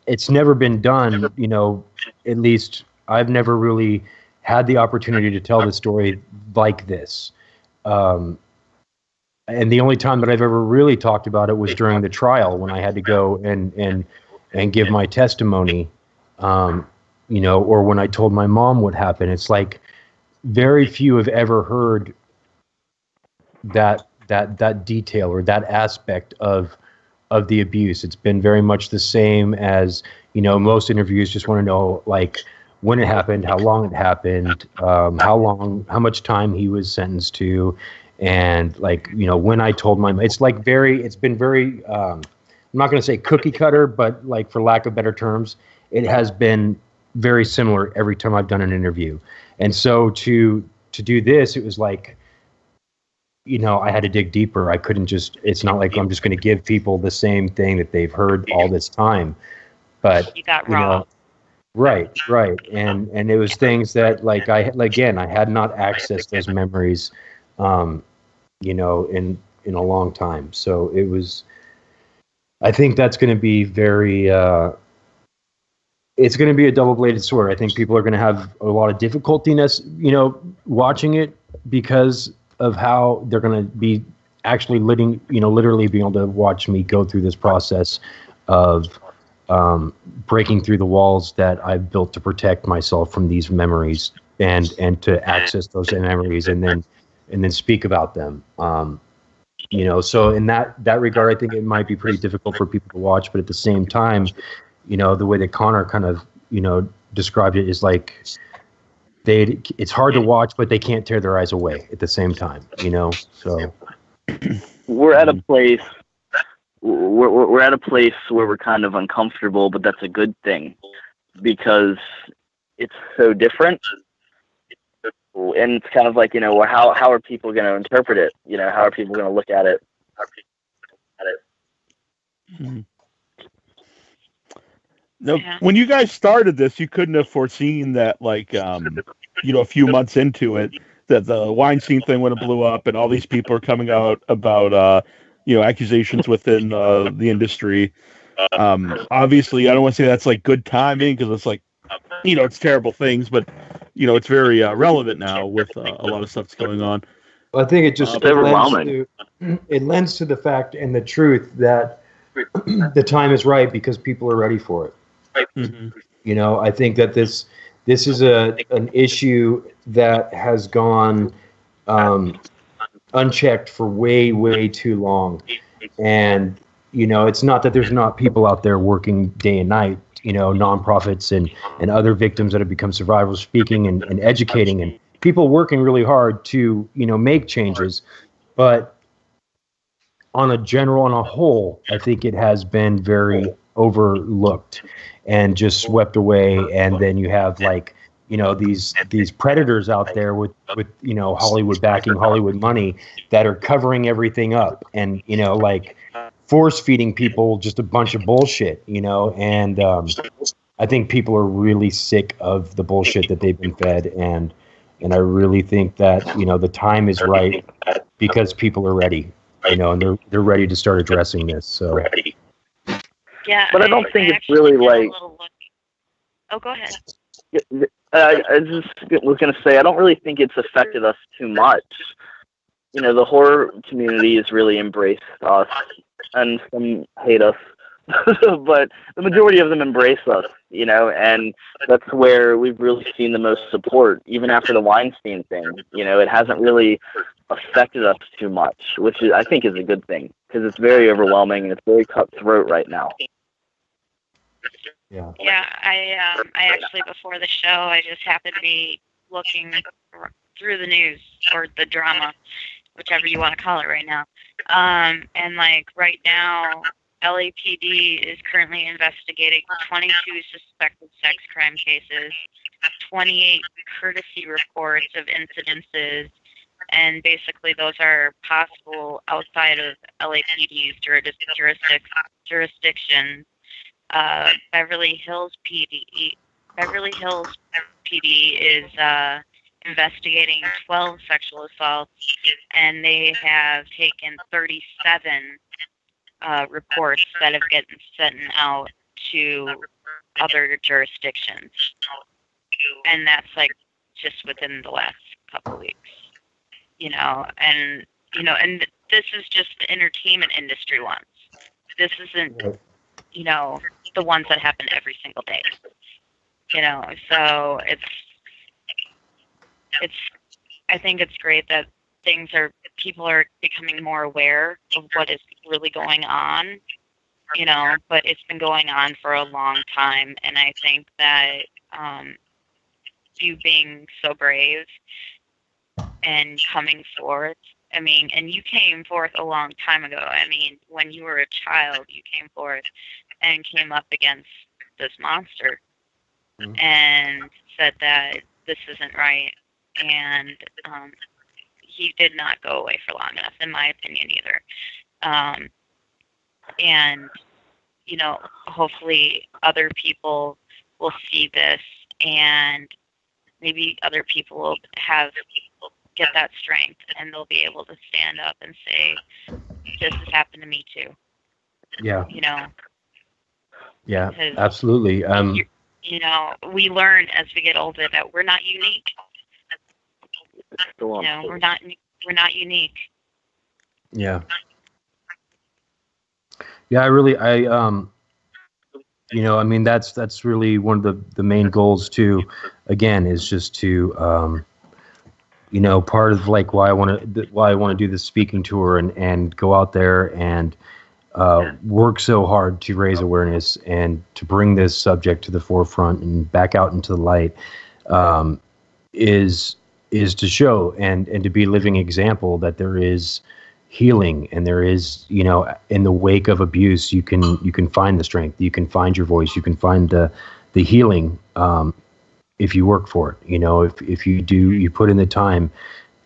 it's never been done, at least I've never really had the opportunity to tell the story like this. And the only time that I've ever really talked about it was during the trial, when I had to go and give my testimony, or when I told my mom what happened. It's like very few have ever heard that detail or that aspect of the abuse. It's been very much the same as, most interviews just want to know, like, when it happened, how long it happened, how much time he was sentenced to. And like, when I told it's been very, I'm not going to say cookie cutter, but like, for lack of better terms, it has been very similar every time I've done an interview. And so to do this, it was like, I had to dig deeper. I couldn't just, it's not like I'm just going to give people the same thing that they've heard all this time. But
you got raw.
Right. And it was things that, like, I had not accessed those memories, in a long time. So it was, I think that's going to be very, it's going to be a double-bladed sword. I think people are going to have a lot of difficulty, watching it, because of how they're going to be actually literally being able to watch me go through this process of breaking through the walls that I've built to protect myself from these memories and to access those memories and then speak about them. So in that regard, I think it might be pretty difficult for people to watch, but at the same time, the way that Connor kind of, described it is like it's hard to watch, but they can't tear their eyes away at the same time, so.
We're at a place, we're at a place where we're kind of uncomfortable, but that's a good thing because it's so different. And it's kind of like, how are people going to interpret it? How are people going to look at it?
Mm-hmm. No, when you guys started this, you couldn't have foreseen that, like, a few months into it, that the Weinstein thing would have blew up and all these people are coming out about, accusations within the industry. Obviously, I don't want to say that's like good timing because it's like, it's terrible things, but it's very relevant now with a lot of stuff that's going on.
Well, I think it just it lends to the fact and the truth that the time is right because people are ready for it. Mm-hmm. I think that this is an issue that has gone unchecked for way, way too long. And, it's not that there's not people out there working day and night, nonprofits and other victims that have become survivors speaking and educating and people working really hard to, make changes. But on a whole, I think it has been very overlooked and just swept away. And then you have these predators out there with Hollywood backing, Hollywood money that are covering everything up and, force feeding people just a bunch of bullshit, and I think people are really sick of the bullshit that they've been fed. And I really think that, the time is right because people are ready, and they're ready to start addressing this. So.
Yeah.
But I don't think it's really like.
Oh, go ahead.
I just was going to say, I don't really think it's affected us too much. The horror community has really embraced us, and some hate us, but the majority of them embrace us, and that's where we've really seen the most support, even after the Weinstein thing. It hasn't really affected us too much, which I think is a good thing, because it's very overwhelming and it's very cutthroat right now.
Yeah, I actually, before the show, I just happened to be looking through the news, or the drama, whichever you want to call it right now. And right now, LAPD is currently investigating 22 suspected sex crime cases, 28 courtesy reports of incidences, and basically those are possible outside of LAPD's jurisdiction. Beverly Hills PD is investigating 12 sexual assaults, and they have taken 37 reports that have gotten sent out to other jurisdictions, and that's just within the last couple of weeks, and this is just the entertainment industry ones. This isn't, the ones that happen every single day, so I think it's great that people are becoming more aware of what is really going on, but it's been going on for a long time. And I think that you being so brave and coming forth, and you came forth a long time ago. When you were a child, you came forth and came up against this monster and said that this isn't right. And he did not go away for long enough, in my opinion, either. And, hopefully other people will see this, and maybe other people will get that strength, and they'll be able to stand up and say, this has happened to me too.
Yeah. Yeah, absolutely.
We learn as we get older that we're not unique. We're not we're not unique.
Yeah. Yeah, I mean, that's really one of the main goals too, again, is just to, part of like why I want to do this speaking tour and go out there and work so hard to raise awareness and to bring this subject to the forefront and back out into the light, is to show and to be a living example that there is healing, and there is, in the wake of abuse, you can find the strength, you can find your voice, you can find the healing, if you work for it. If you put in the time,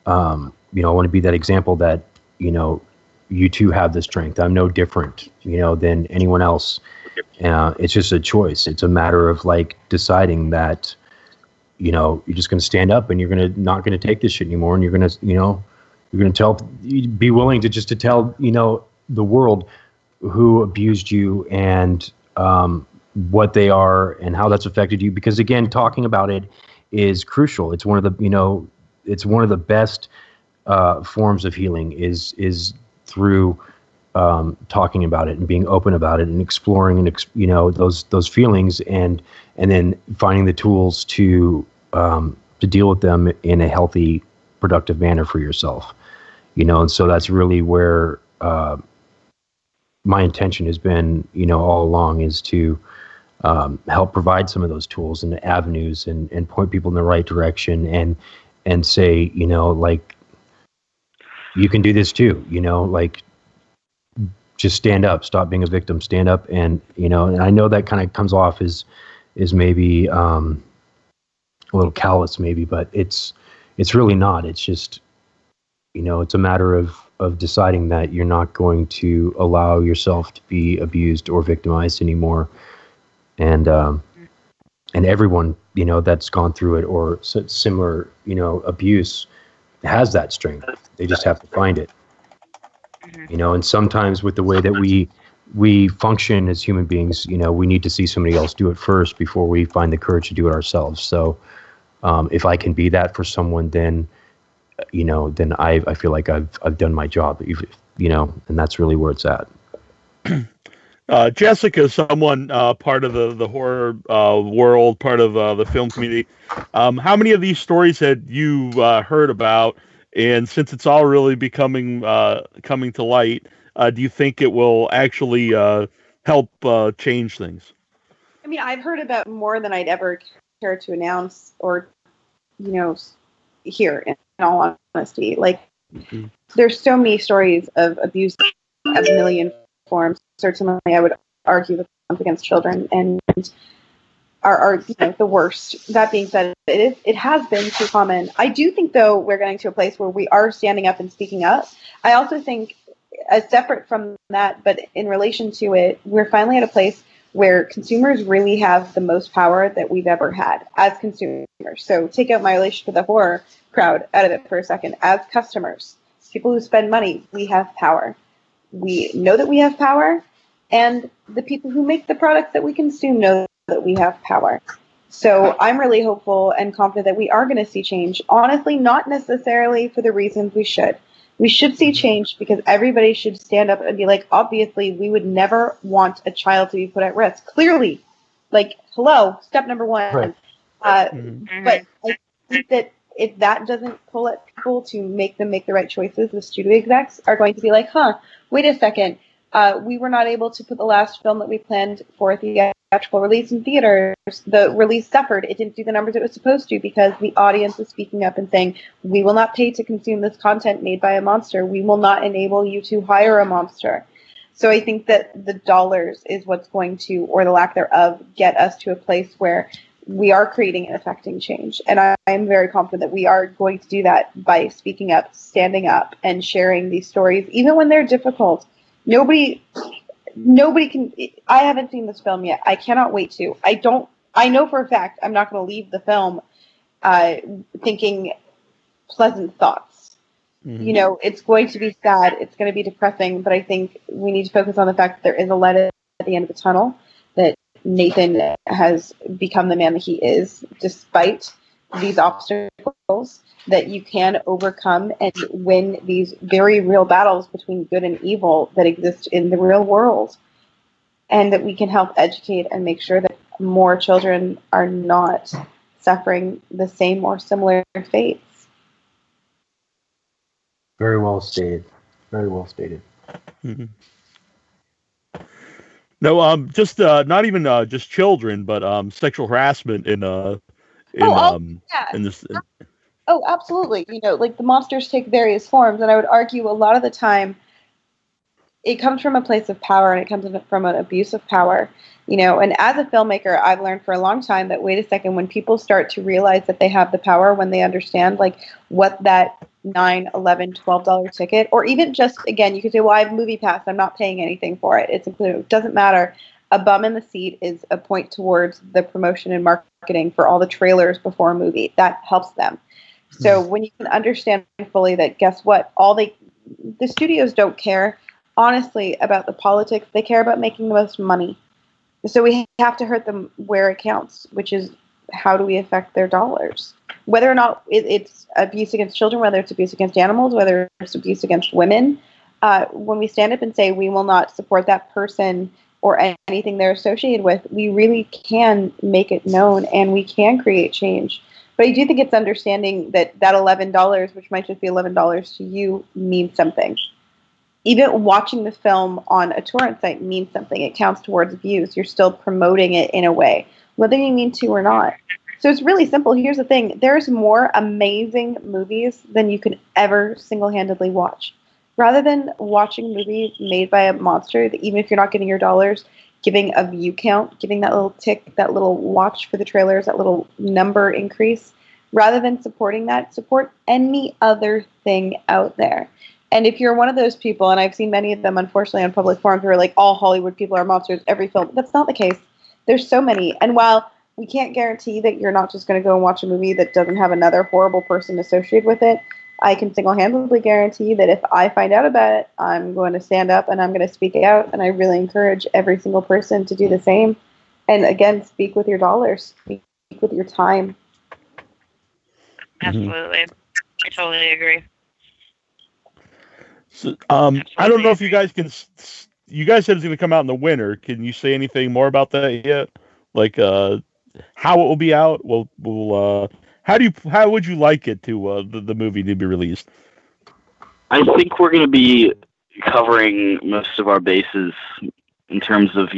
I want to be that example that, you too have the strength. I'm no different, than anyone else. It's just a choice. It's a matter of like deciding that, you're just going to stand up and you're not going to take this shit anymore. And you're going to, be willing to tell, the world who abused you and, what they are and how that's affected you. Because again, talking about it is crucial. It's one of the, it's one of the best, forms of healing is through, talking about it and being open about it and exploring and, those feelings and then finding the tools to deal with them in a healthy, productive manner for yourself. And so that's really where my intention has been, all along, is to help provide some of those tools and avenues and point people in the right direction and say, like, you can do this too, like, just stand up, stop being a victim, stand up. And, and I know that kind of comes off as maybe a little callous maybe, but it's really not. It's just, it's a matter of deciding that you're not going to allow yourself to be abused or victimized anymore. And everyone, that's gone through it or similar, abuse has that strength. They just have to find it. And sometimes with the way that we function as human beings, we need to see somebody else do it first before we find the courage to do it ourselves. So if I can be that for someone, then then I feel like I've done my job, and that's really where it's at.
Jessica, someone part of the horror world, part of the film community. How many of these stories had you heard about? And since it's all really becoming coming to light, do you think it will actually help change things?
I mean, I've heard about more than I'd ever care to announce or, hear, in all honesty. Like, there's so many stories of abuse of a million forms. Certainly, I would argue the violence against children and are the worst. That being said, it has been too common. I do think, though, we're getting to a place where we are standing up and speaking up. I also think, as separate from that, but in relation to it, we're finally at a place where consumers really have the most power that we've ever had as consumers. So take out my relationship with the horror crowd out of it for a second. As customers, people who spend money, we have power. We know that we have power, and the people who make the products that we consume know that we have power. So I'm really hopeful and confident that we are going to see change. Honestly, not necessarily for the reasons we should. We should see change because everybody should stand up and be like, obviously, we would never want a child to be put at risk. Clearly, like, hello, step number one.
Right.
But I think that if that doesn't pull at people to make them make the right choices, the studio execs are going to be like, wait a second. We were not able to put the last film that we planned for theatrical release in theaters. The release suffered. It didn't do the numbers it was supposed to because the audience is speaking up and saying, we will not pay to consume this content made by a monster. We will not enable you to hire a monster. So I think that the dollars is what's going to, or the lack thereof, get us to a place where we are creating and affecting change. And I'm very confident that we are going to do that by speaking up, standing up, and sharing these stories, even when they're difficult. Nobody can. I haven't seen this film yet. I cannot wait to. I know for a fact I'm not going to leave the film thinking pleasant thoughts. Mm-hmm. It's going to be sad. It's going to be depressing. But I think we need to focus on the fact that there is a light at the end of the tunnel. That Nathan has become the man that he is, despite these obstacles that you can overcome and win these very real battles between good and evil that exist in the real world. And that we can help educate and make sure that more children are not suffering the same or similar fates.
Very well stated. Very well stated.
Mm-hmm. No, just not even just children, but sexual harassment in this.
Oh, absolutely. You know, like the monsters take various forms, and I would argue a lot of the time it comes from a place of power, and it comes from an abuse of power. You know, and as a filmmaker, I've learned for a long time that, wait a second, when people start to realize that they have the power, when they understand like what that $9, $11, $12 ticket, or even just, again, you could say, well, I have Movie Pass, I'm not paying anything for it, it's included. It doesn't matter. A bum in the seat is a point towards the promotion and marketing for all the trailers before a movie. That helps them. So when you can understand fully that, guess what, the studios don't care, honestly, about the politics. They care about making the most money. So we have to hurt them where it counts, which is how do we affect their dollars? Whether or not it's abuse against children, whether it's abuse against animals, whether it's abuse against women, when we stand up and say we will not support that person or anything they're associated with, we really can make it known and we can create change. But I do think it's understanding that $11, which might just be $11 to you, means something. Even watching the film on a torrent site means something. It counts towards views. You're still promoting it in a way, whether you mean to or not. So it's really simple. Here's the thing. There's more amazing movies than you can ever single-handedly watch. Rather than watching a movie made by a monster, that even if you're not getting your dollars, giving a view count, giving that little tick, that little watch for the trailers, that little number increase, rather than supporting that, support any other thing out there. And if you're one of those people, and I've seen many of them, unfortunately, on public forums who are like, all Hollywood people are monsters, every film. That's not the case. There's so many. And while we can't guarantee that you're not just going to go and watch a movie that doesn't have another horrible person associated with it, I can single-handedly guarantee that if I find out about it, I'm going to stand up and I'm going to speak out. And I really encourage every single person to do the same. And again, speak with your dollars. Speak with your time.
Absolutely. I totally agree.
So, I don't know if you guys can. You guys said it's going to come out in the winter. Can you say anything more about that yet? Like how it will be out? How would you like it to the movie to be released?
I think we're going to be covering most of our bases in terms of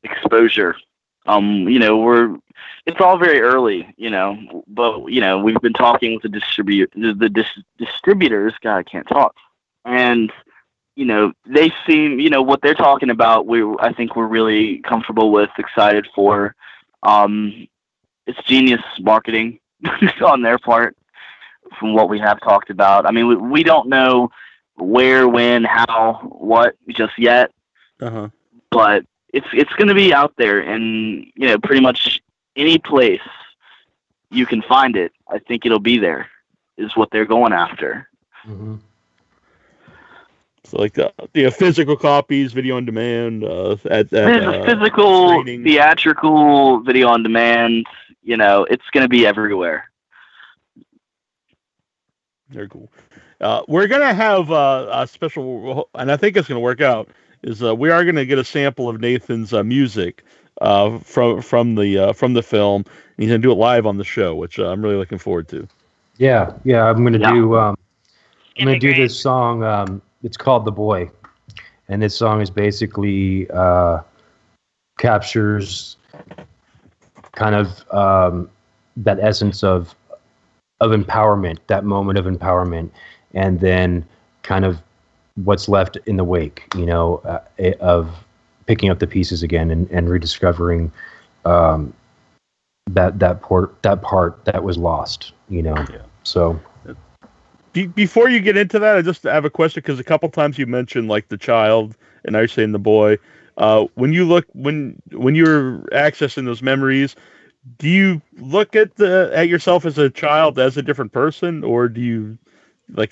exposure. It's all very early, but we've been talking with the distributors. God, I can't talk. And, they seem, what they're talking about, I think we're really comfortable with, excited for. It's genius marketing on their part from what we have talked about. I mean, we don't know where, when, how, what just yet.
Uh-huh.
But it's going to be out there, and, pretty much any place you can find it, I think it'll be there, is what they're going after.
Mm-hmm.
So like the physical copies, video on demand,
physical, screening. Theatrical, video on demand. It's going to be everywhere.
Very cool. We're gonna have a special, and I think it's going to work out. Is we are going to get a sample of Nathan's music from the film. And he's going to do it live on the show, which I'm really looking forward to. Yeah.
I'm going to do. I'm going to do this song. It's called "The Boy," and this song is basically captures kind of that essence of empowerment, that moment of empowerment, and then kind of what's left in the wake, of picking up the pieces again and rediscovering that part that was lost, Yeah. So.
Before you get into that, I just have a question, because a couple times you mentioned like the child, and now you're saying the boy. When you're accessing those memories, do you look at yourself as a child, as a different person, or do you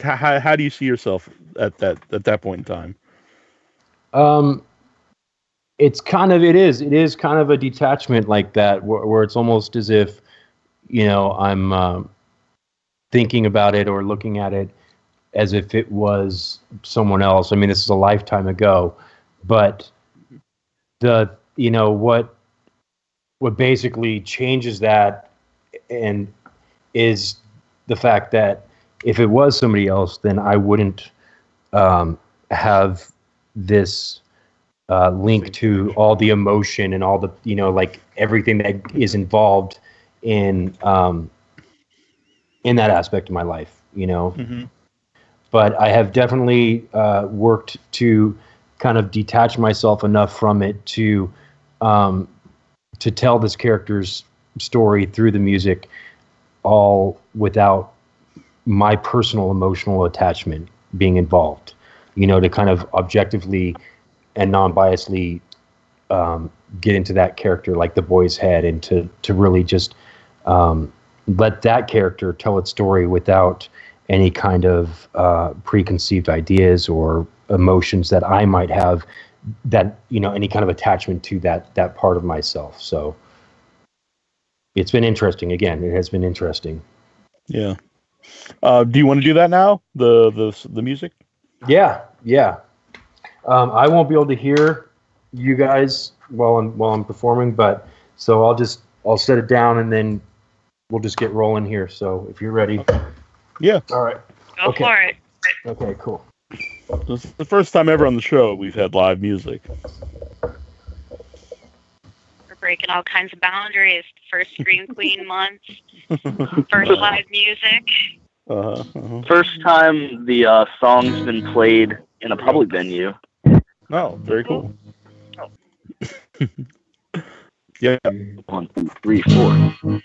how do you see yourself at that point in time?
It is kind of a detachment like that, where it's almost as if I'm thinking about it or looking at it as if it was someone else. I mean, this is a lifetime ago, but what basically changes that and is the fact that if it was somebody else, then I wouldn't have this link to all the emotion and all the, like everything that is involved in that aspect of my life, Mm-hmm. But I have definitely worked to kind of detach myself enough from it to tell this character's story through the music, all without my personal emotional attachment being involved, to kind of objectively and non-biasedly get into that character like the boy's head, and to really just let that character tell its story without any kind of preconceived ideas or emotions that I might have, that any kind of attachment to that part of myself. So it's been interesting. Again, it has been interesting.
Yeah. Do you want to do that now? The music?
Yeah. I won't be able to hear you guys while I'm performing, but so I'll set it down and then we'll just get rolling here. So if you're ready.
Yeah.
All right.
Go for it.
Okay, cool.
This is the first time ever on the show we've had live music.
We're breaking all kinds of boundaries. First Scream Queen month. First live music.
First time the song's been played in a public venue.
Oh, very cool. Yeah.
1, 2, 3, 4.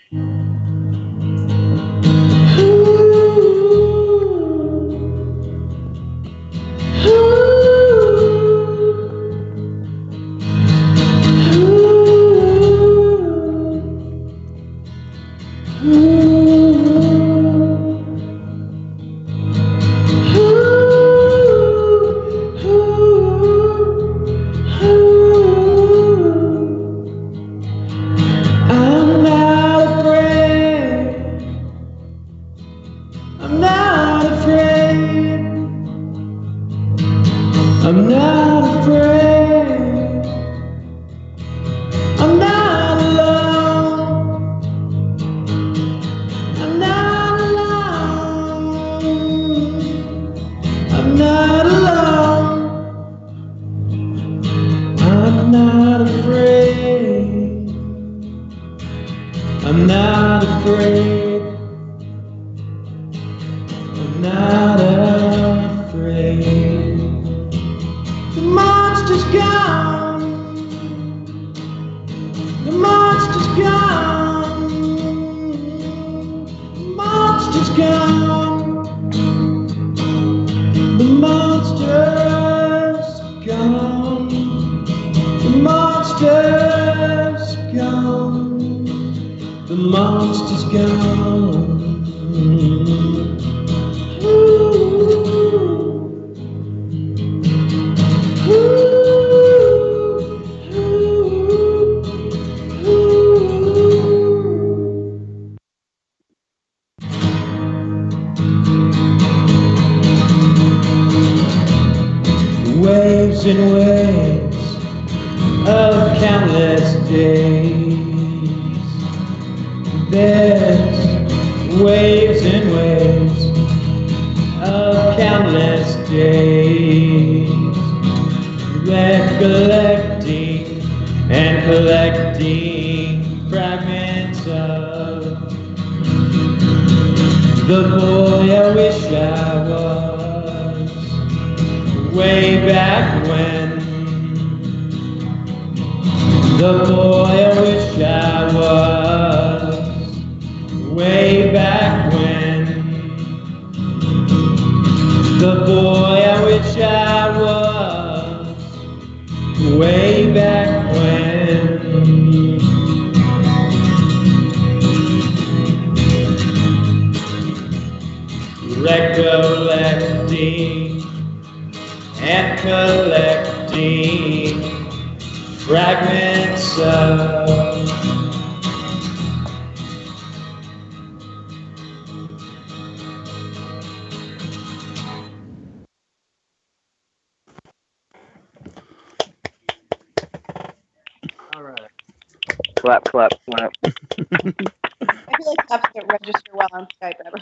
Clap, clap, clap.
I feel like claps don't register well on Skype ever.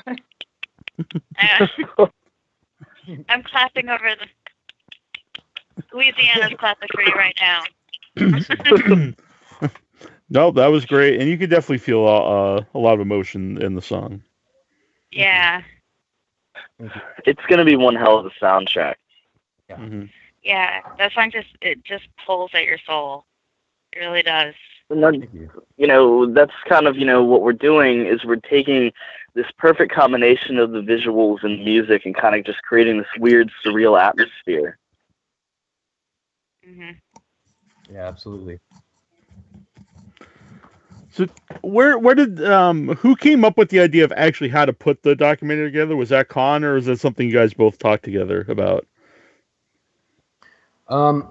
I'm clapping over the Louisiana's clapping for you right now.
No, that was great, and you could definitely feel a lot of emotion in the song.
Yeah.
It's gonna be one hell of a soundtrack.
Yeah.
Mm-hmm.
Yeah, that song just pulls at your soul. It really does.
That's kind of, what we're doing is we're taking this perfect combination of the visuals and music and kind of just creating this weird, surreal atmosphere.
Mm-hmm.
Yeah, absolutely.
So where did who came up with the idea of actually how to put the documentary together? Was that Connor, or is that something you guys both talked together about?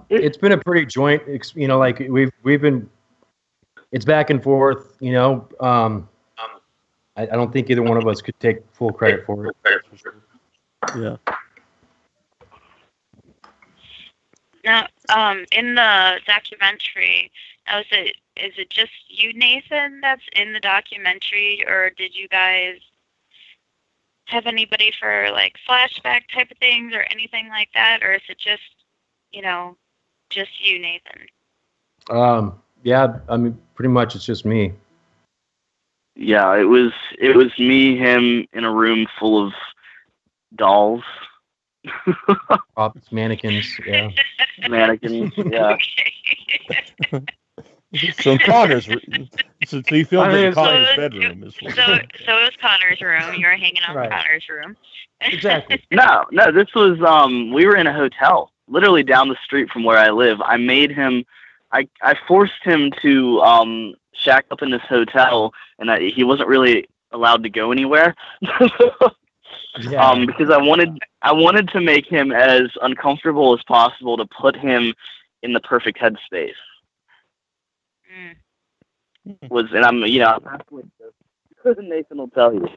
It's been a pretty joint, like we've been, it's back and forth, I don't think either one of us could take full credit for it.
Yeah.
Now, in the documentary, now is it just you, Nathan, that's in the documentary, or did you guys have anybody for like flashback type of things or anything like that, or is it just just you, Nathan?
Yeah, I mean, pretty much it's just me.
Yeah, it was me, him in a room full of dolls.
Props, mannequins, yeah.
Mannequins, yeah.
So Connor's, so you filmed in Connor's bedroom as well.
So it was Connor's room. You were hanging out in Connor's room.
Exactly.
No, this was we were in a hotel, literally down the street from where I live. I made him, I forced him to shack up in this hotel, and he wasn't really allowed to go anywhere.
Yeah.
Because I wanted to make him as uncomfortable as possible to put him in the perfect headspace. And I'm halfway joking. Nathan will tell you.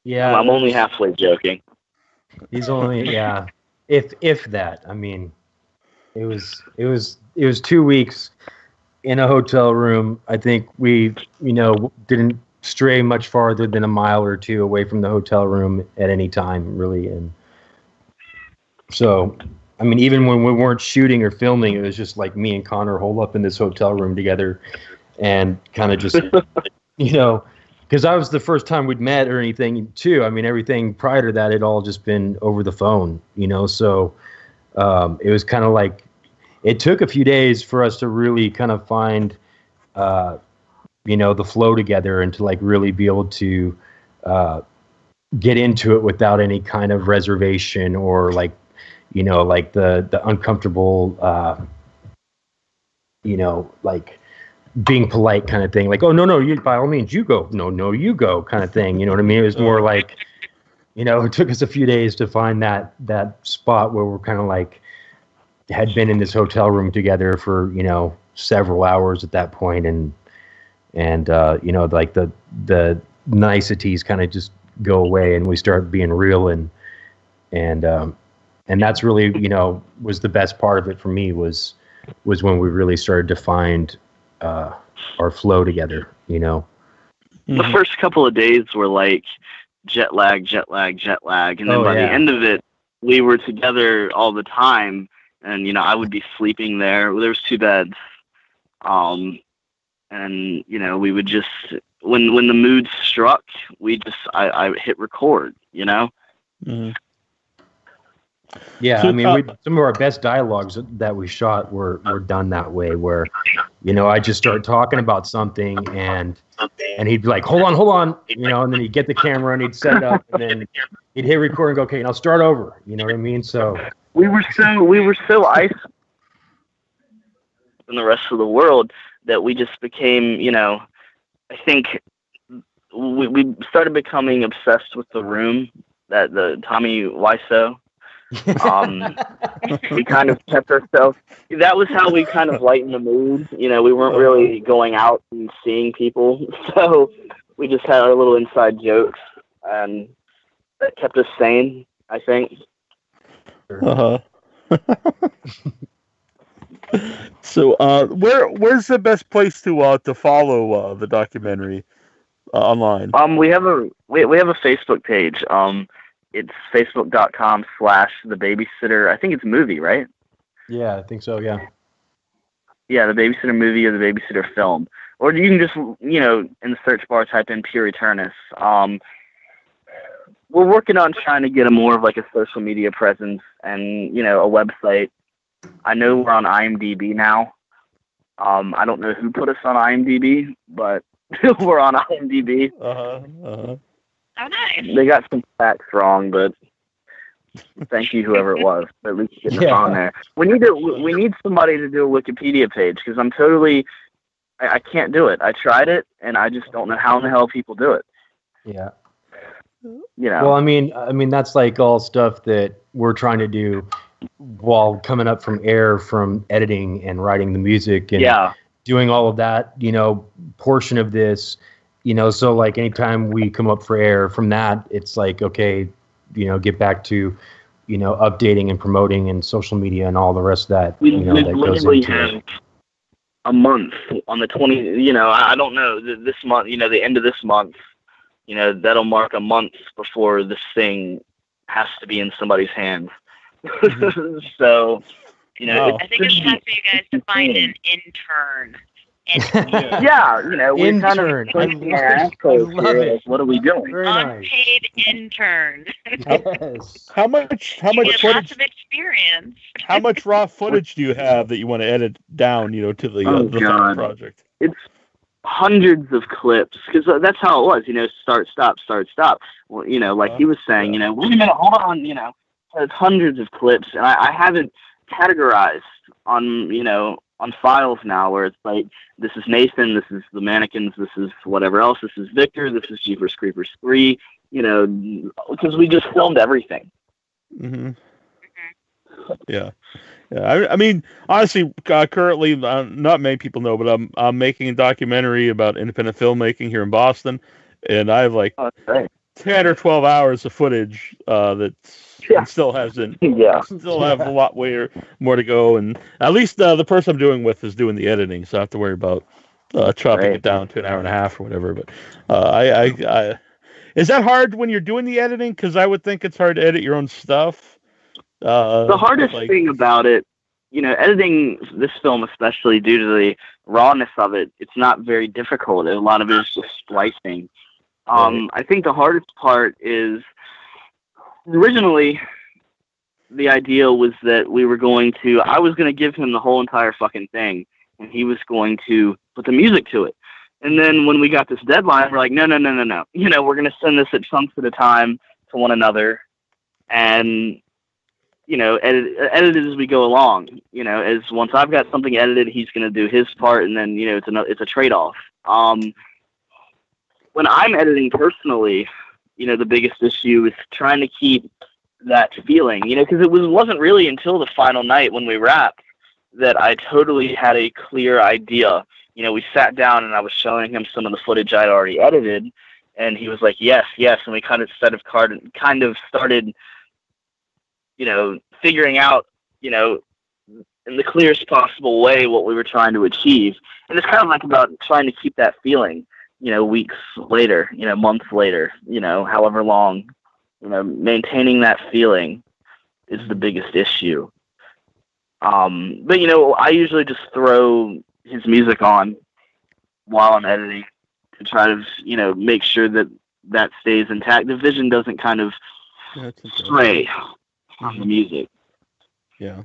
Yeah.
I'm only halfway joking.
He's only if that. I mean, it was 2 weeks in a hotel room. I think we didn't stray much farther than a mile or two away from the hotel room at any time, really. And so, I mean, even when we weren't shooting or filming, it was just like me and Connor hole up in this hotel room together and kind of just, because that was the first time we'd met or anything too. I mean, everything prior to that had all just been over the phone, so it was kind of like, it took a few days for us to really kind of find, the flow together and to like really be able to get into it without any kind of reservation or like, like the uncomfortable, like being polite kind of thing. Like, oh, no, you, by all means, you go. No, you go kind of thing. You know what I mean? It was more like, it took us a few days to find that spot where we're kind of like, had been in this hotel room together for, several hours at that point. And like the niceties kind of just go away and we start being real. And that's really, was the best part of it for me was when we really started to find our flow together,
The first couple of days were like jet lag. And then by the end of it, we were together all the time. And, I would be sleeping there. There was 2 beds. And, we would just, when the mood struck, I hit record,
Mm-hmm.
Yeah, I mean, some of our best dialogues that we shot were done that way, where, I just start talking about something and he'd be like, hold on, and then he'd get the camera and he'd set it up and then he'd hit record and go, okay, and I'll start over. You know what I mean? So
we were so isolated from the rest of the world that we just became, I think we started becoming obsessed with The Room, the Tommy Wiseau. We kind of kept ourselves. That was how we kind of lightened the mood. We weren't really going out and seeing people, so we just had our little inside jokes, and that kept us sane, I think.
Uh-huh. So, where's the best place to follow the documentary online?
We have a Facebook page. It's facebook.com/The Babysitter. I think it's movie, right?
Yeah, I think so. Yeah.
Yeah, The Babysitter Movie or The Babysitter Film, or you can just in the search bar type in Pure Eternus. We're working on trying to get more of like a social media presence and a website. I know we're on IMDb now. I don't know who put us on IMDb, but we're on IMDb.
Oh, nice.
They got some facts wrong, but thank you, whoever it was. At least getting us on there. We need somebody to do a Wikipedia page because I can't do it. I tried it, and I just don't know how in the hell people do it.
Yeah. Well, I mean, that's like all stuff that we're trying to do while coming up from air, from editing and writing the music and doing all of that, portion of this, so like anytime we come up for air from that, it's like, okay, get back to, updating and promoting and social media and all the rest of that.
We
that goes into
have a month on the 20, I don't know, this month, the end of this month, that'll mark a month before this thing has to be in somebody's hands. So,
I think it's time for you guys to find an intern.
We're kind of pushing our assholes here. What are we doing?
Unpaid intern.
Yes.
How much footage?
Lots of experience.
How much raw footage do you have that you want to edit down, to the final project?
It's hundreds of clips because that's how it was. Start, stop, start, stop. Well, like he was saying, wait a minute, hold on. It's hundreds of clips, and I have it categorized on files now where it's like, this is Nathan, this is the mannequins, this is whatever else, this is Victor, this is Jeepers Creepers 3, because we just filmed everything.
Mm-hmm. Yeah. I mean, honestly, currently, not many people know, but I'm making a documentary about independent filmmaking here in Boston, and I have like 10 or 12 hours of footage still hasn't. Still have a lot more to go, and at least the person I'm doing with is doing the editing, so I have to worry about chopping it down to an hour and a half or whatever. But I is that hard when you're doing the editing? Because I would think it's hard to edit your own stuff.
The hardest thing about it, editing this film, especially due to the rawness of it, it's not very difficult. A lot of it is just splicing. I think the hardest part is, originally, the idea was that I was going to give him the whole entire fucking thing, and he was going to put the music to it. And then when we got this deadline, we're like, no. We're going to send this at chunks at a time to one another, and edit it as we go along. As once I've got something edited, he's going to do his part, and then it's a trade-off. When I'm editing personally, the biggest issue is trying to keep that feeling, because it wasn't really until the final night when we wrapped that I totally had a clear idea. We sat down and I was showing him some of the footage I'd already edited, and he was like, yes, and we kind of started, figuring out, in the clearest possible way what we were trying to achieve. And it's kind of like about trying to keep that feeling, weeks later, months later, however long, maintaining that feeling is the biggest issue. But, I usually just throw his music on while I'm editing to try to, make sure that stays intact. The vision doesn't kind of stray on the music.
Yeah.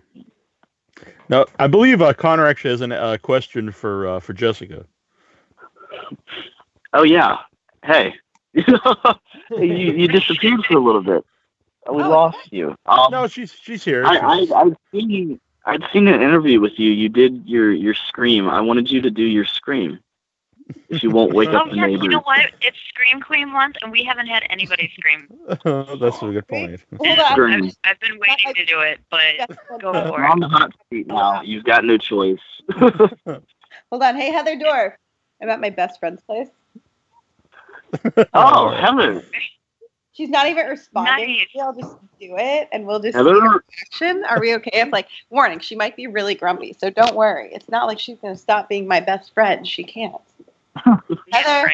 Now, I believe Connor actually has a question for Jessica.
Oh yeah. Hey, you disappeared for a little bit. We lost you.
No, she's here.
I'd seen an interview with you. You did your scream. I wanted you to do your scream. If you won't wake up the neighbors.
You know what? It's Scream Queen month, and we haven't had anybody scream.
That's a good point.
I've been waiting to do it, but go for it.
You're on the hot seat now. You've got no choice.
Hold on. Hey, Heather Dorf. I'm at my best friend's place.
Oh, Heather.
She's not even responding.
Nice.
I'll just do it, and we'll just see her reaction. Are we okay? I'm like, warning, she might be really grumpy, so don't worry. It's not like she's going to stop being my best friend. She can't. Heather,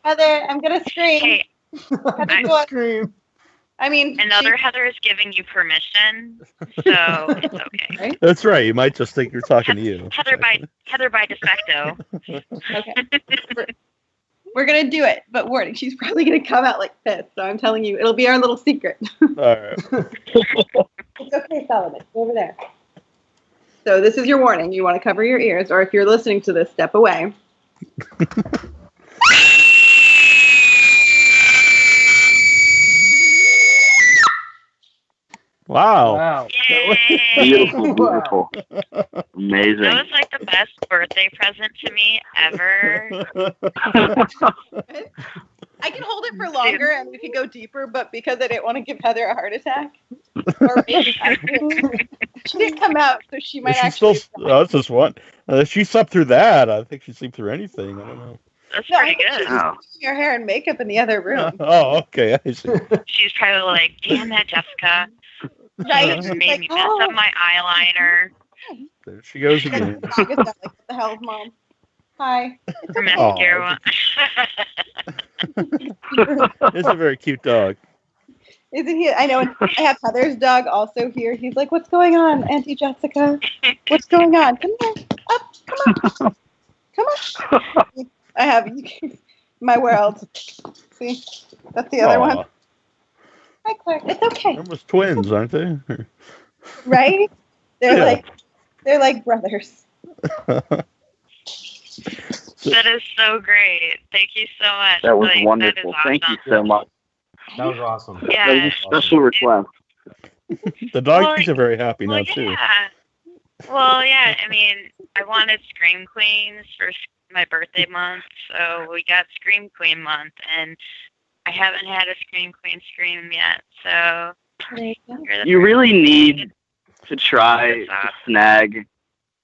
Heather, I'm going to scream.
Hey,
Heather,
Scream.
I mean,
another Heather is giving you permission, so it's okay.
Right?
That's right. You might just think you're talking to you.
Heather by defecto.
Okay. We're going to do it, but warning, she's probably going to come out like this. So I'm telling you, it'll be our little secret.
All right.
It's okay, Solomon. Go over there. So this is your warning. You want to cover your ears, or if you're listening to this, step away.
Wow.
Yay!
Beautiful. Amazing.
That was like the best birthday present to me ever.
I can hold it for longer and we could go deeper, but because I didn't want to give Heather a heart attack, or maybe she didn't come out, so she might actually.
That's just one. She slept through that. I think she slept through anything. I don't know.
That's pretty good.
Doing your hair and makeup in the other room.
Oh, okay. I see.
She's probably like, "Damn that Jessica!
Right?
You made me mess up my eyeliner."
There she goes again.
Like, what the hell, Mom? Hi.
Her mascara.
It's a very cute dog.
Isn't he? I know. I have Heather's dog also here. He's like, "What's going on, Auntie Jessica? What's going on? Come here. Up. Come on. Come on." I have my world. See? That's the other one. Hi, Clark. It's okay.
They're almost twins, aren't they?
Right? They're like brothers.
That is so great. Thank you so much.
That was
like,
wonderful.
That is
Thank you
awesome.
so much.
That was awesome.
Yeah.
That was a special request.
The doggies are very happy now, too.
Yeah. Well, yeah. I mean, I wanted Scream Queens for my birthday month, so we got Scream Queen month, and I haven't had a Scream Queen scream yet, so
You really need to try to snag,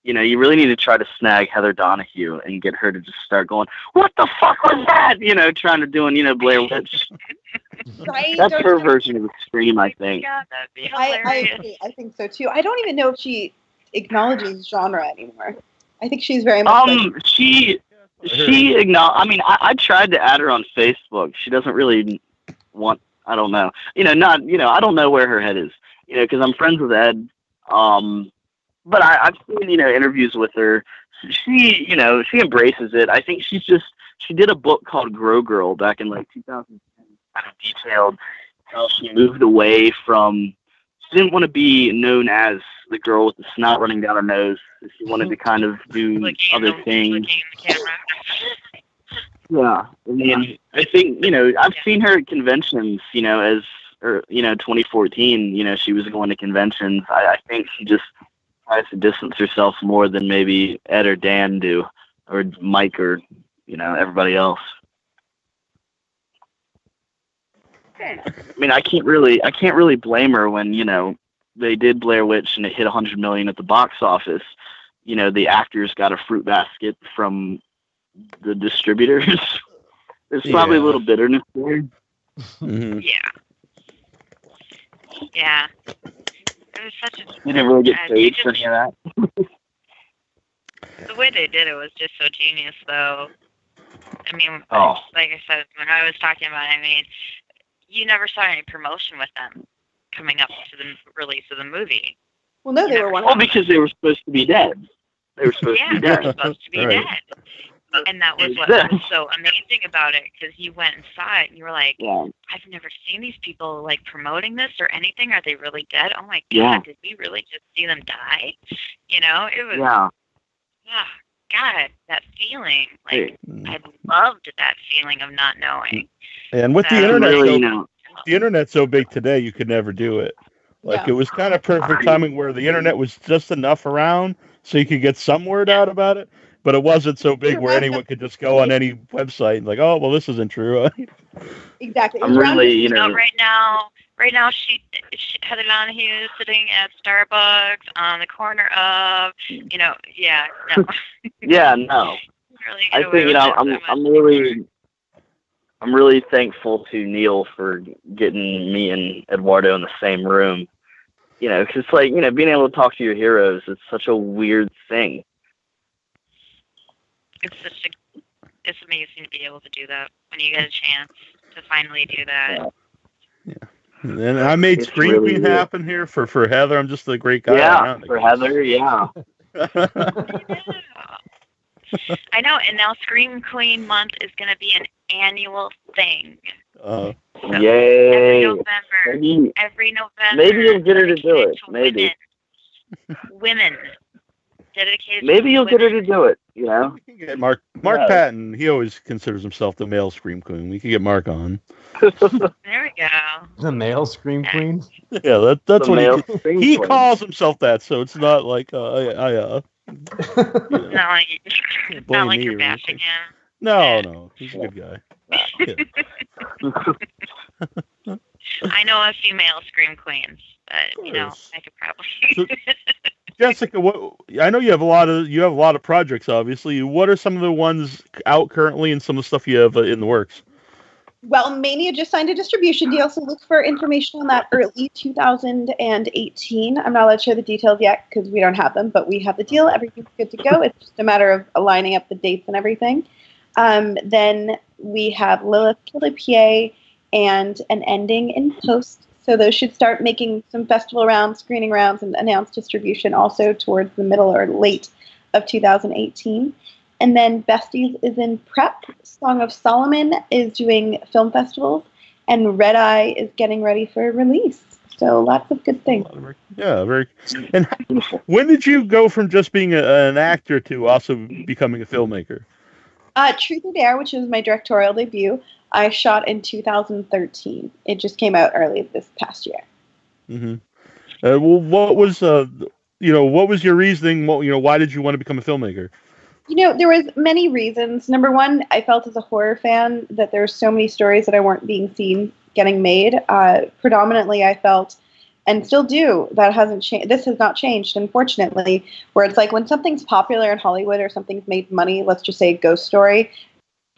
you really need to try to snag Heather Donahue and get her to just start going, "What the fuck was that?" Trying to do Blair Witch.
Right?
That's her version of a scream, I think.
God, that'd be
I
hilarious.
agree. I think so too. I don't even know if she acknowledges genre anymore. I think she's very much
she I mean, I tried to add her on Facebook. She doesn't really want, I don't know. I don't know where her head is, because I'm friends with Ed. But I've seen, interviews with her. She embraces it. I think she did a book called Grow Girl back in like 2010. Kind of detailed how she moved away from, she didn't want to be known as the girl with the snot running down her nose. She wanted to kind of do other things. Yeah. I mean, I think, I've seen her at conventions, as 2014, she was going to conventions. I think she just tries to distance herself more than maybe Ed or Dan do, or Mike, or, everybody else. I mean, I can't really blame her when, they did Blair Witch and it hit 100 million at the box office. The actors got a fruit basket from the distributors. There's probably a little bitterness there.
Mm-hmm.
Yeah. Yeah. It was such a...
You didn't really get paid for any of that.
The way they did it was just so genius, though. I mean, like I said, when I was talking about it, I mean, you never saw any promotion with them coming up to the release of the movie.
Well, no, they were one.
Well, because they were supposed to be dead. They were supposed to be dead.
They were supposed to be dead. And that was what was so amazing about it, because you went and saw it and you were like, I've never seen these people like promoting this or anything. Are they really dead? Oh my God, did we really just see them die? It was, God, that feeling. Like, I loved that feeling of not knowing.
And with the internet, the internet's so big today, you could never do it. Like, it was kind of perfect timing where the internet was just enough around so you could get some word out about it. But it wasn't so big where anyone could just go on any website and like, oh, well, this isn't true.
Exactly.
I'm really,
right now, Heather Donahue is sitting at Starbucks on the corner of, no.
Yeah, no.
Really
I think, I'm really, I'm really thankful to Neil for getting me and Eduardo in the same room. Because it's like, being able to talk to your heroes is such a weird thing.
It's amazing to be able to do that when you get a chance to finally do that.
Yeah. And I made Scream
really
Queen happen here for Heather. I'm just a great guy.
Yeah, for Heather, yeah.
I know, and now Scream Queen Month is going to be an annual thing. So
yay!
Every November.
Maybe you'll get her to do it. Maybe.
Women. Dedicated.
Maybe you'll get her to do it.
Get Mark Patton. He always considers himself the male Scream Queen. We could get Mark on.
There we go.
The male Scream Queen.
Yeah, that's what he
queen.
calls himself. That, so it's not like
Not like you're bashing him.
No, he's a good guy.
I know a few male Scream Queens, but I could probably.
Jessica, I know you have a lot of projects. Obviously, what are some of the ones out currently, and some of the stuff you have in the works?
Well, Mania just signed a distribution deal, so look for information on that early 2018. I'm not allowed to share the details yet because we don't have them, but we have the deal. Everything's good to go. It's just a matter of aligning up the dates and everything. Then we have Lilith Killer and an ending in post. So those should start making some festival rounds, screening rounds, and announce distribution also towards the middle or late of 2018. And then Besties is in prep. Song of Solomon is doing film festivals. And Red Eye is getting ready for release. So lots of good things.
Yeah, very. And when did you go from just being an actor to also becoming a filmmaker?
Truth or Dare, which was my directorial debut, I shot in 2013. It just came out early this past year.
Mm-hmm. Well, what was your reasoning? Why did you want to become a filmmaker?
There was many reasons. Number one, I felt as a horror fan that there were so many stories that I weren't being seen getting made. Predominantly, I felt, and still do, that hasn't changed. This has not changed, unfortunately, where it's like when something's popular in Hollywood or something's made money, let's just say a ghost story,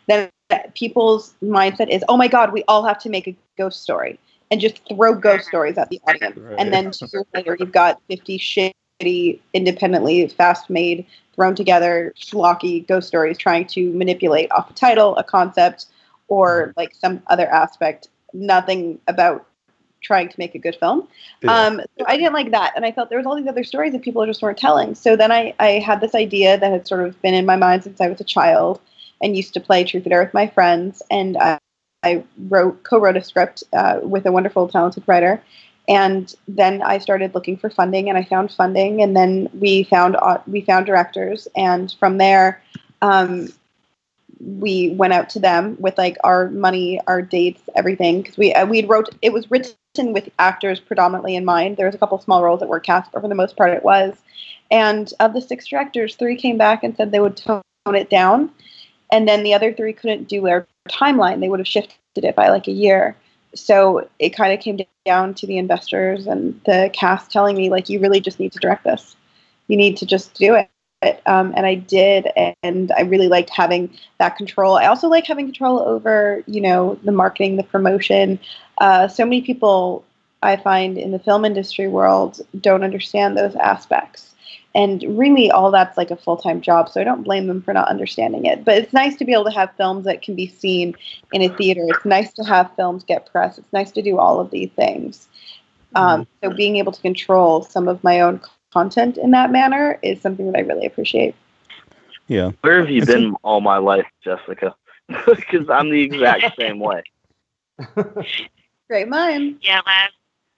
then people's mindset is, oh my God, we all have to make a ghost story and just throw ghost stories at the audience. Right. And then 2 years later, you've got 50 shitty, independently, fast-made, thrown together, schlocky ghost stories trying to manipulate off a title, a concept, or like some other aspect. Nothing about trying to make a good film. So I didn't like that. And I felt there was all these other stories that people just weren't telling. So then I had this idea that had sort of been in my mind since I was a child and used to play Truth or Dare with my friends. And I co-wrote a script with a wonderful, talented writer. And then I started looking for funding, and I found funding, and then we found directors, and from there, we went out to them with like our money, our dates, everything, because it was written with actors predominantly in mind. There was a couple of small roles that were cast, but for the most part, it was. And of the 6 directors, 3 came back and said they would tone it down, and then the other 3 couldn't do their timeline. They would have shifted it by like a year. So it kind of came down to the investors and the cast telling me, like, you really just need to direct this. You need to just do it. And I did, and I really liked having that control. I also like having control over, the marketing, the promotion. So many people I find in the film industry world don't understand those aspects. And really all that's like a full-time job, so I don't blame them for not understanding it. But it's nice to be able to have films that can be seen in a theater. It's nice to have films get press. It's nice to do all of these things. So being able to control some of my own content in that manner is something that I really appreciate.
Yeah.
Where have you been all my life, Jessica? Because I'm the exact same way.
Great mind.
Yeah,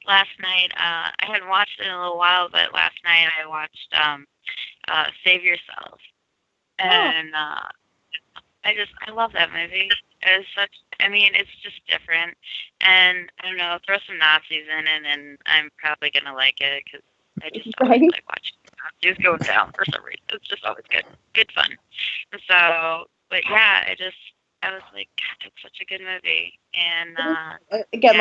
last night, I hadn't watched it in a little while, but last night I watched Save Yourself. And I love that movie. It's just different. And I don't know, throw some Nazis in it, and I'm probably going to like it, because I just always like watching Nazis going down for some reason. It's just always good fun. So, but yeah, I was like, God, it's such a good movie. And
again,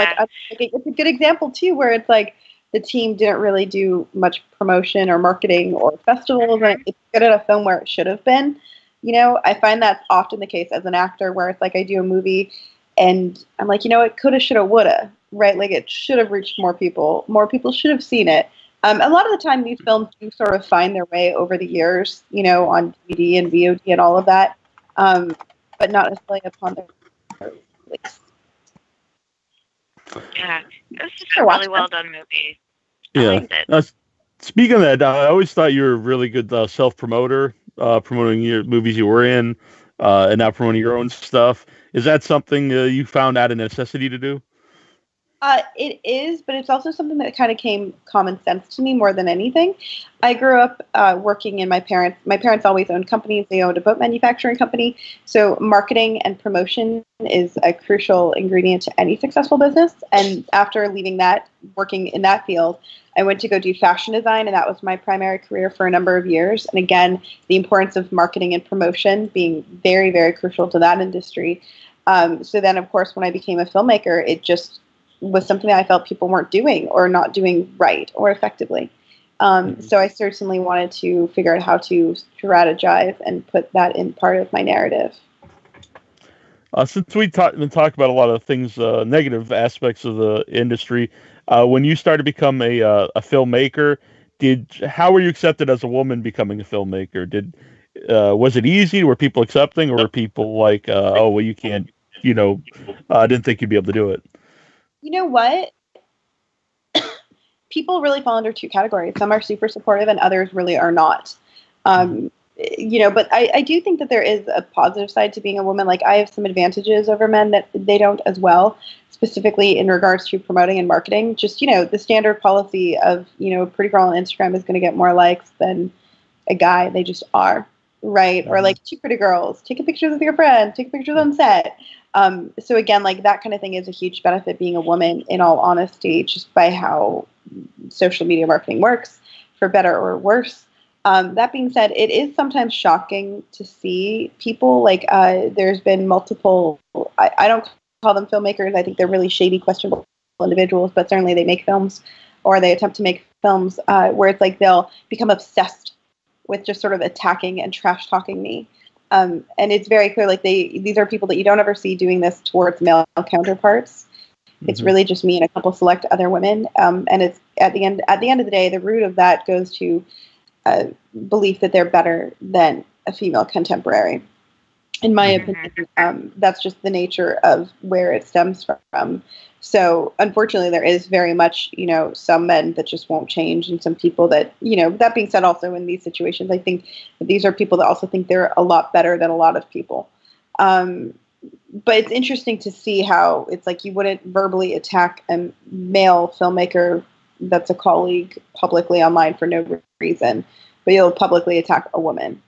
it's a good example too, where it's like the team didn't really do much promotion or marketing or festivals, and it's good at a film where it should have been. I find that's often the case as an actor, where it's like I do a movie And I'm like, it coulda, shoulda, woulda, right? Like it should have reached more people. More people should have seen it. A lot of the time, these films do sort of find their way over the years, on DVD and VOD and all of that, but not necessarily upon their release.
Yeah, it was just a really well done movie.
Yeah. Speaking of that, I always thought you were a really good self-promoter, promoting your movies you were in, and now promoting your own stuff. Is that something you found out a necessity to do?
It is, but it's also something that kind of came common sense to me more than anything. I grew up working in my parents always owned companies. They owned a boat manufacturing company. So marketing and promotion is a crucial ingredient to any successful business. And after leaving that, working in that field, I went to go do fashion design, and that was my primary career for a number of years. And again, the importance of marketing and promotion being very, very crucial to that industry. So then, of course, when I became a filmmaker, it just was something that I felt people weren't doing or not doing right or effectively. So I certainly wanted to figure out how to strategize and put that in part of my narrative.
Since we been talking about a lot of things, negative aspects of the industry, when you started to become a filmmaker, how were you accepted as a woman becoming a filmmaker? Was it easy? Were people accepting, or were people like, oh, well, you can't, I didn't think you'd be able to do it?
You know what? People really fall under two categories. Some are super supportive and others really are not. But I do think that there is a positive side to being a woman. Like I have some advantages over men that they don't as well, specifically in regards to promoting and marketing. Just, the standard policy of, a pretty girl on Instagram is going to get more likes than a guy. They just are, right? Or like two pretty girls, take a picture with your friend, take pictures on set. So again, like that kind of thing is a huge benefit being a woman, in all honesty, just by how social media marketing works, for better or worse. That being said, it is sometimes shocking to see people like there's been multiple, I don't call them filmmakers. I think they're really shady, questionable individuals, but certainly they make films or they attempt to make films where it's like they'll become obsessed with just sort of attacking and trash talking me. And it's very clear, like these are people that you don't ever see doing this towards male counterparts. It's really just me and a couple select other women. And it's at the end of the day, the root of that goes to belief that they're better than a female contemporary. In my opinion, that's just the nature of where it stems from. So unfortunately, there is very much, some men that just won't change, and some people that, that being said, also in these situations, I think that these are people that also think they're a lot better than a lot of people. But it's interesting to see how it's like you wouldn't verbally attack a male filmmaker that's a colleague publicly online for no reason, but you'll publicly attack a woman.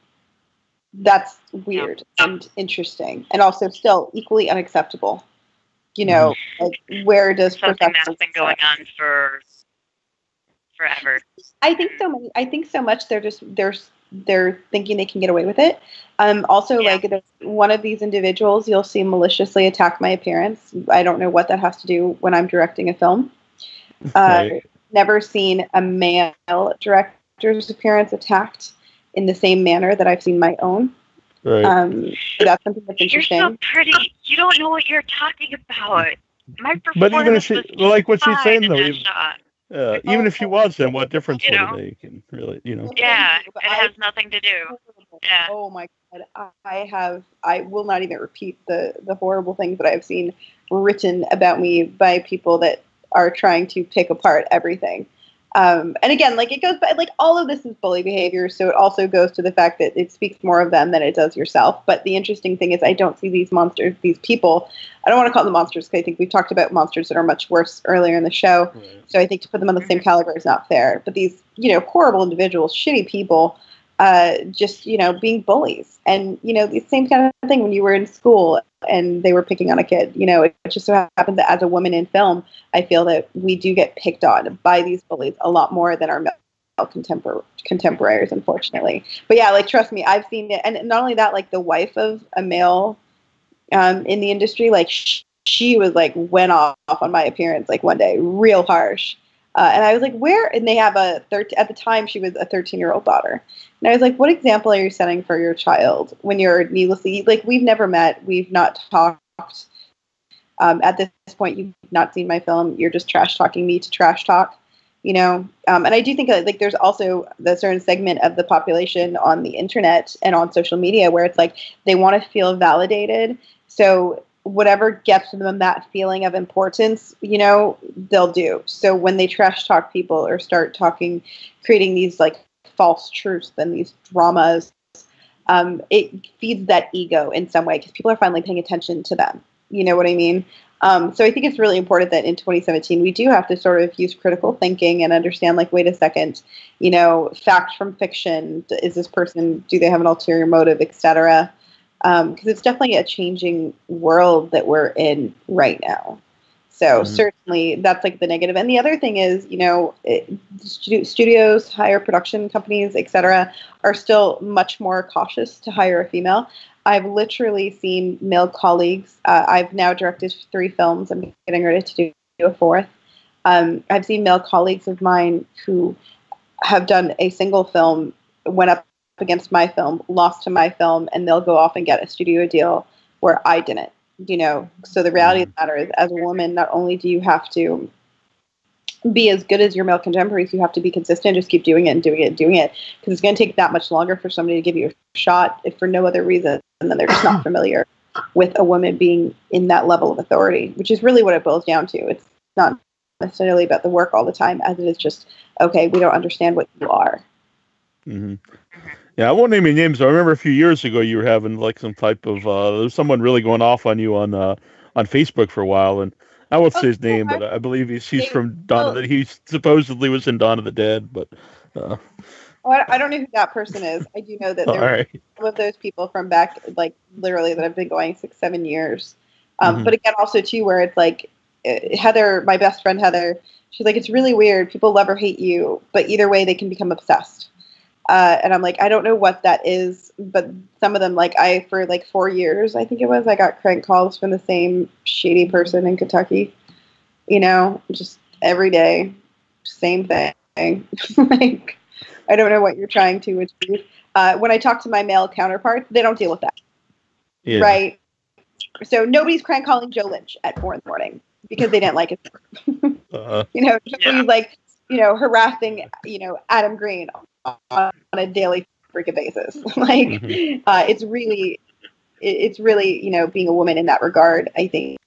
That's weird and interesting, and also still equally unacceptable. Like where does
something that's been going on for forever? I
think so much. They're thinking they can get away with it. Also, like there's one of these individuals you'll see maliciously attack my appearance. I don't know what that has to do when I'm directing a film. Never seen a male director's appearance attacked in the same manner that I've seen my own.
Right.
So that's something that's interesting.
You're so pretty. You don't know what you're talking about. My performance
but even if she, like what she's saying though, even if she was, then what difference would it make? And really,
Yeah, it has nothing to do. Yeah.
Oh my God, I will not even repeat the horrible things that I've seen written about me by people that are trying to pick apart everything. And again, like it goes back, like all of this is bully behavior. So it also goes to the fact that it speaks more of them than it does yourself. But the interesting thing is I don't see these monsters, these people, I don't want to call them monsters because I think we've talked about monsters that are much worse earlier in the show. Right. So I think to put them on the same caliber is not fair. But these, horrible individuals, shitty people, just, being bullies. And, the same kind of thing when you were in school and they were picking on a kid. It just so happens that as a woman in film, I feel that we do get picked on by these bullies a lot more than our male contemporaries, unfortunately. But yeah, like, trust me, I've seen it. And not only that, like the wife of a male in the industry, like she was like went off on my appearance like one day, real harsh. And I was like, where? And they have at the time she was a 13-year-old daughter. And I was like, what example are you setting for your child when you're needlessly, like, we've never met, we've not talked. At this point, you've not seen my film. You're just trash talking me to trash talk, and I do think like there's also the certain segment of the population on the internet and on social media where it's like they want to feel validated. So whatever gets them that feeling of importance, they'll do. So when they trash talk people or start creating these like false truths and these dramas, it feeds that ego in some way because people are finally paying attention to them. You know what I mean? So I think it's really important that in 2017 we do have to sort of use critical thinking and understand, like, wait a second, fact from fiction. Is this person? Do they have an ulterior motive, etc.? Because it's definitely a changing world that we're in right now. So certainly that's like the negative. And the other thing is, studios, higher production companies, etc., are still much more cautious to hire a female. I've literally seen male colleagues. I've now directed 3 films. I'm getting ready to do a 4th. I've seen male colleagues of mine who have done a single film, went up against my film, lost to my film, and they'll go off and get a studio deal where I didn't. So the reality of the matter is, as a woman, not only do you have to be as good as your male contemporaries, you have to be consistent, just keep doing it and doing it and doing it, because it's going to take that much longer for somebody to give you a shot, if for no other reason than they're just not familiar with a woman being in that level of authority, which is really what it boils down to. It's not necessarily about the work all the time, as it is just, okay, we don't understand what you are.
Mm-hmm. Yeah, I won't name any names. I remember a few years ago you were having like some type of there was someone really going off on you on Facebook for a while, and I won't say his name, but I believe he's from Dawn of the. He supposedly was in Dawn of the Dead, but.
I don't know who that person is. I do know that there were some of those people from back, like literally, that have been going 6-7 years. But again, also too, where it's like Heather, my best friend Heather, she's like, it's really weird. People love or hate you, but either way, they can become obsessed. And I'm like, I don't know what that is, but some of them, like for like 4 years, I think it was, I got crank calls from the same shady person in Kentucky, just every day, same thing. Like, I don't know what you're trying to achieve. When I talk to my male counterparts, they don't deal with that. Yeah. Right? So nobody's crank calling Joe Lynch at 4 a.m. because they didn't like it. Nobody's like, harassing, Adam Green on a daily freaking basis. Like, it's really, being a woman in that regard, I think,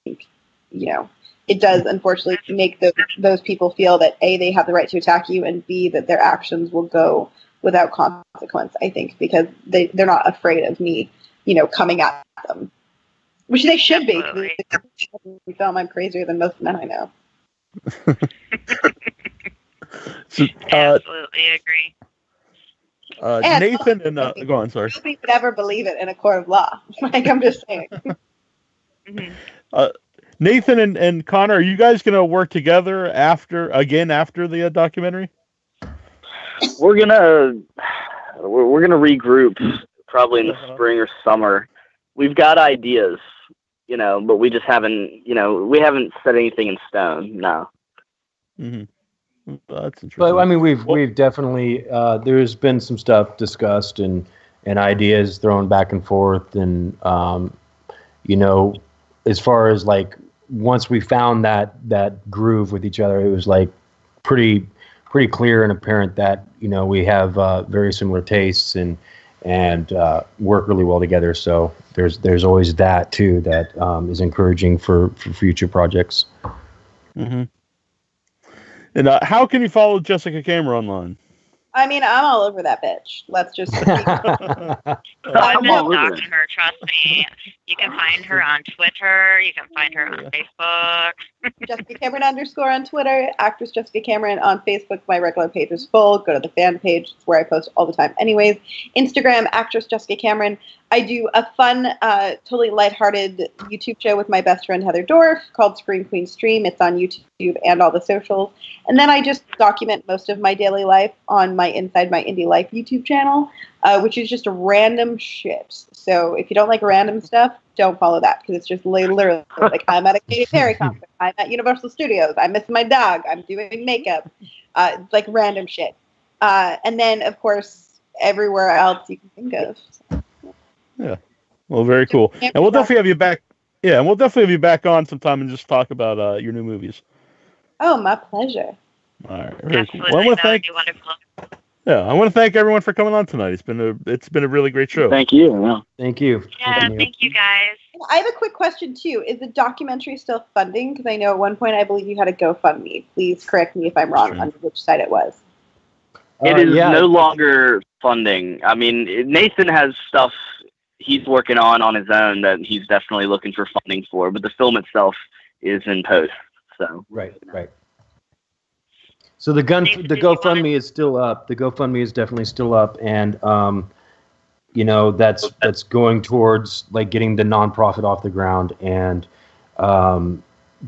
it does unfortunately make those people feel that A, they have the right to attack you, and B, that their actions will go without consequence, I think, because they're not afraid of me, coming at them. Which they should be. I'm crazier than most men I know.
Absolutely agree.
Nathan and go on, sorry.
Nobody would ever believe it in a court of law. Like, I'm just saying.
Nathan and Connor, are you guys going to work together after the documentary?
We're gonna regroup probably in the spring or summer. We've got ideas, but we just haven't, we haven't set anything in stone. No.
Mm-hmm. That's interesting.
But I mean, we've definitely there's been some stuff discussed and ideas thrown back and forth, and as far as like once we found that groove with each other, it was like pretty clear and apparent that we have very similar tastes and work really well together. So there's always that too that is encouraging for future projects.
Mm-hmm. And how can you follow Jessica Camera online?
I mean, I'm all over that bitch. Let's just.
I've been stalking her. Trust me. You can find her on Twitter. You can find her on Facebook.
Jessica Cameron _ on Twitter. Actress Jessica Cameron on Facebook. My regular page is full. Go to the fan page. It's where I post all the time. Anyways, Instagram, Actress Jessica Cameron. I do a fun, totally lighthearted YouTube show with my best friend Heather Dorff called Screen Queen Stream. It's on YouTube and all the socials. And then I just document most of my daily life on my Inside My Indie Life YouTube channel, which is just random shit. So if you don't like random stuff, don't follow that, because it's just literally like, I'm at a Katy Perry concert, I'm at Universal Studios, I miss my dog, I'm doing makeup, like random shit. And then, of course, everywhere else you can think of. So.
Yeah. Well, very cool. And we'll definitely have you back. Yeah, and we'll definitely have you back on sometime and just talk about your new movies.
Oh, my pleasure.
All right, very cool.
Absolutely,
Well,
that would be wonderful.
Yeah, I want to thank everyone for coming on tonight. It's been a really great show.
Thank you. Yeah.
Thank you.
Yeah, thank you guys.
I have a quick question too. Is the documentary still funding? Because I know at one point I believe you had a GoFundMe. Please correct me if I'm wrong on which side it was.
It is no longer funding. I mean, Nathan has stuff he's working on his own that he's definitely looking for funding for, but the film itself is in post. So
right. So the GoFundMe is still up. The GoFundMe is definitely still up, and that's going towards like getting the nonprofit off the ground and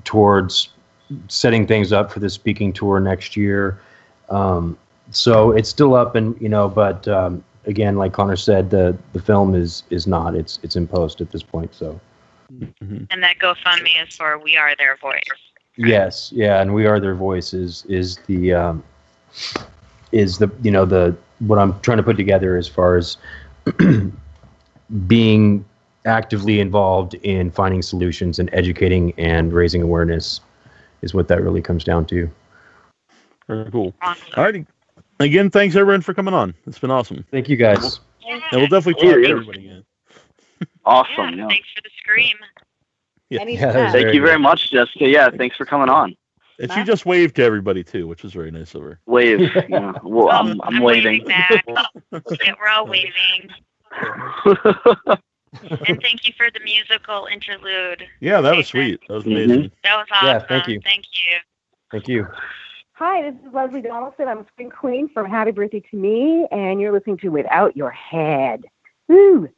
towards setting things up for the speaking tour next year. So it's still up, and but again, like Connor said, the film is not. It's in post at this point. So.
Mm-hmm.
And that GoFundMe is for We Are Their Voice.
Yes, yeah, and We Are Their Voice is the what I'm trying to put together as far as being actively involved in finding solutions and educating and raising awareness is what that really comes down to.
Very cool. Awesome. All right. Again, thanks everyone for coming on. It's been awesome.
Thank you guys.
And we'll definitely talk to everybody again.
Awesome.
Yeah, thanks for the scream.
Yeah.
Thank you very much, Jessica. Yeah, thanks for coming on.
And she just waved to everybody too, which was very nice of her.
Wave. Yeah. Well, I'm waving.
Back. Yeah, we're all waving. And thank you for the musical interlude.
Yeah, that was sweet. That was amazing.
That was awesome.
Yeah, thank you.
Thank you.
Thank you.
Hi, this is Leslie Donaldson. I'm Spring Queen from Happy Birthday to Me, and you're listening to Without Your Head. Woo!